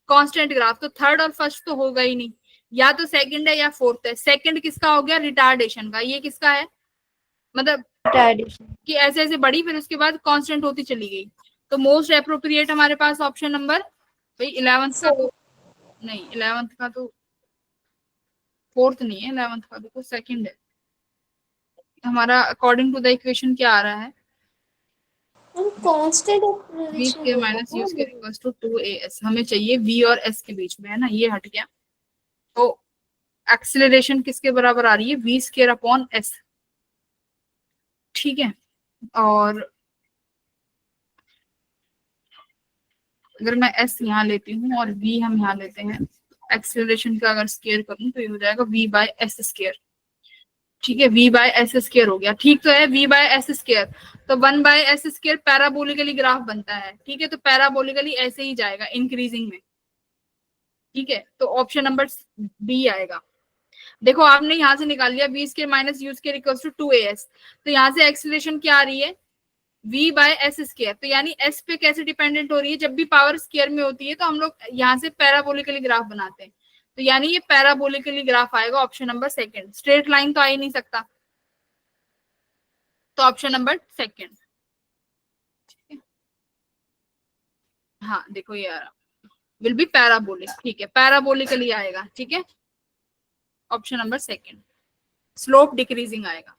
कांस्टेंट ग्राफ, तो थर्ड और फर्स्ट तो होगा ही नहीं, या तो सेकंड है या फोर्थ है। सेकंड किसका हो गया? रिटार्डेशन का। ये किसका है? मतलब कि ऐसे ऐसे बढ़ी फिर उसके बाद कांस्टेंट होती चली गई। तो मोस्ट एप्रोप्रिएट हमारे पास ऑप्शन नंबर भाई 11th का तो नहीं, 11th का तो फोर्थ नहीं है, 11th का तो सेकंड है हमारा। अकॉर्डिंग टू द इक्वेशन क्या आ रहा है? Constant V square minus U square equals to 2AS। हमें चाहिए V और S के बीच में, है ना? ये हट गया, तो एक्सीलरेशन किसके बराबर आ रही है? V square upon S। ठीक है, और अगर मैं S यहाँ लेती हूँ और V हम यहाँ लेते हैं, एक्सीलरेशन का अगर स्क्वायर करूँ तो ये हो जाएगा V बाय S स्क्वायर। ठीक है, V बाय एस स्क्वायर हो गया। ठीक तो है, V बाय एस स्क्वायर, तो 1 by S square parabolically graph बनता है। ठीक है, तो पैराबोलिकली ऐसे ही जाएगा इंक्रीजिंग में। ठीक है, तो ऑप्शन नंबर बी आएगा। देखो आपने यहाँ से निकाल लिया V square minus U square equals to 2AS, तो यहाँ से एक्सीलरेशन क्या आ रही है? V by S square. तो यानी S पे कैसे डिपेंडेंट हो रही है? जब भी पावर स्क्वायर में होती है तो हम लोग यहाँ से पैराबोलिकली ग्राफ बनाते हैं, तो यानी ये पैराबोलिकली ग्राफ आएगा option number second. Straight line तो आ ही नहीं सकता, तो ऑप्शन नंबर सेकंड। हाँ देखो ये आ रहा, विल बी पैराबोलिक। ठीक है, पैराबोलिकली आएगा। ठीक है, option number second, slope decreasing आएगा।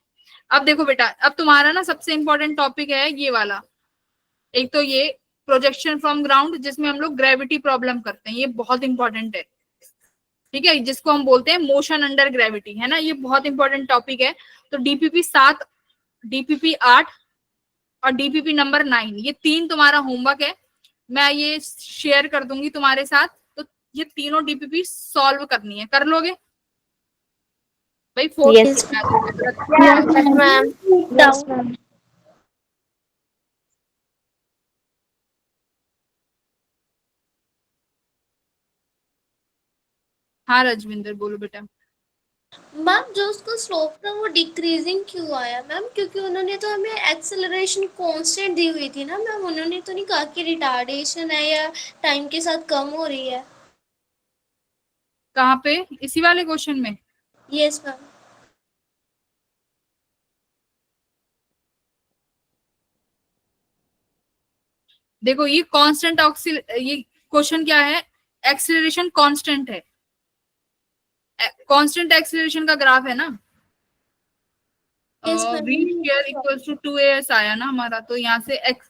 अब देखो बेटा, अब तुम्हारा ना सबसे इंपॉर्टेंट टॉपिक है ये वाला। एक तो ये प्रोजेक्शन फ्रॉम ग्राउंड, जिसमें हम लोग ग्रेविटी प्रॉब्लम करते हैं, ये बहुत इंपॉर्टेंट है। ठीक है, जिसको हम बोलते हैं मोशन अंडर ग्रेविटी, है ना? ये बहुत इंपॉर्टेंट टॉपिक है। तो DPP 7, DPP 8 और DPP नंबर 9, ये 3 तुम्हारा होमवर्क है। मैं ये शेयर कर दूंगी तुम्हारे साथ, तो ये तीनों DPP सॉल्व करनी है। कर लोगे भाई? Fourth ma'am. हाँ रजविंदर बोलो बेटा। मैम जो उसका स्लोप था वो डिक्रीजिंग क्यों आया मैम? क्योंकि उन्होंने तो हमें एक्सेलरेशन कांस्टेंट दी हुई थी ना मैम। उन्होंने तो नहीं कहा कि रिटार्डेशन है या टाइम के साथ कम हो रही है। कहाँ पे? इसी वाले क्वेश्चन में? Yes ma'am. देखो ये कांस्टेंट ये क्वेश्चन क्या है? एक्सीलरेशन कांस्टेंट है, कांस्टेंट एक्सीलरेशन का ग्राफ है ना। Yes, ma'am. V square equals to 2AS आया ना हमारा, तो यहाँ से x।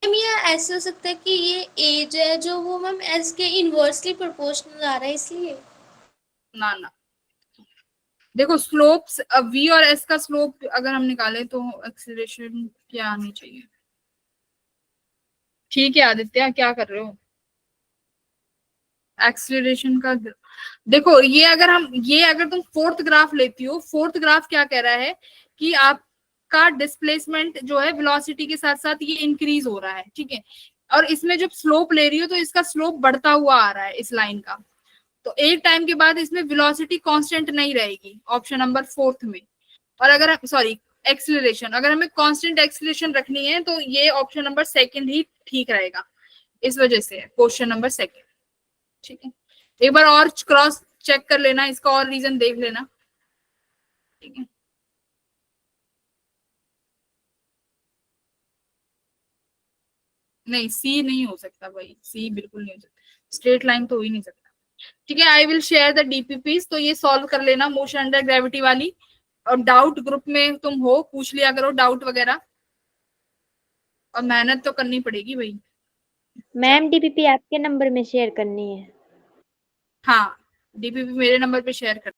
मैम ये ऐसे हो सकता है कि ये एज है जो वो मैम एस के इनवर्सली प्रोपोर्शनल आ रहा है इसलिए। ना ना, देखो स्लोप्स, V और S का स्लोप अगर हम निकाले तो एक्सीलरेशन क्या आनी चाहिए? ठीक है आदित्य, क्या कर रहे हो? एक्सीलरेशन का देखो, ये अगर तुम फोर्थ ग्राफ लेती हो, फोर्थ ग्राफ क्या कह रहा है कि आपका डिस्प्लेसमेंट जो है वेलोसिटी के साथ साथ ये इंक्रीज हो रहा है। ठीक है, और इसमें जब स्लोप ले रही हो तो इसका स्लोप बढ़ता हुआ आ रहा है इस लाइन का, तो एक टाइम के बाद इसमें वेलोसिटी कांस्टेंट नहीं रहेगी ऑप्शन नंबर फोर्थ में। और अगर सॉरी एक्सिलरेशन, अगर हमें कांस्टेंट एक्सिलरेशन रखनी है तो ये ऑप्शन नंबर सेकंड ही ठीक रहेगा, इस वजह से क्वेश्चन नंबर सेकंड। ठीक है, एक बार और क्रॉस चेक कर लेना, इसका और रीजन देख लेना। ठीक है, नहीं सी नहीं हो सकता भाई, सी बिल्कुल नहीं हो सकता, स्ट्रेट लाइन तो हो ही नहीं सकता। ठीक है, I will share the DPPs, तो ये सॉल्व कर लेना मोशन अंडर ग्रेविटी वाली, और डाउट ग्रुप में तुम हो, पूछ लिया करो डाउट वगैरह, और मेहनत तो करनी पड़ेगी भाई। मैम डीपीपी आपके नंबर में शेयर करनी है। हाँ, डीपीपी मेरे नंबर पे शेयर कर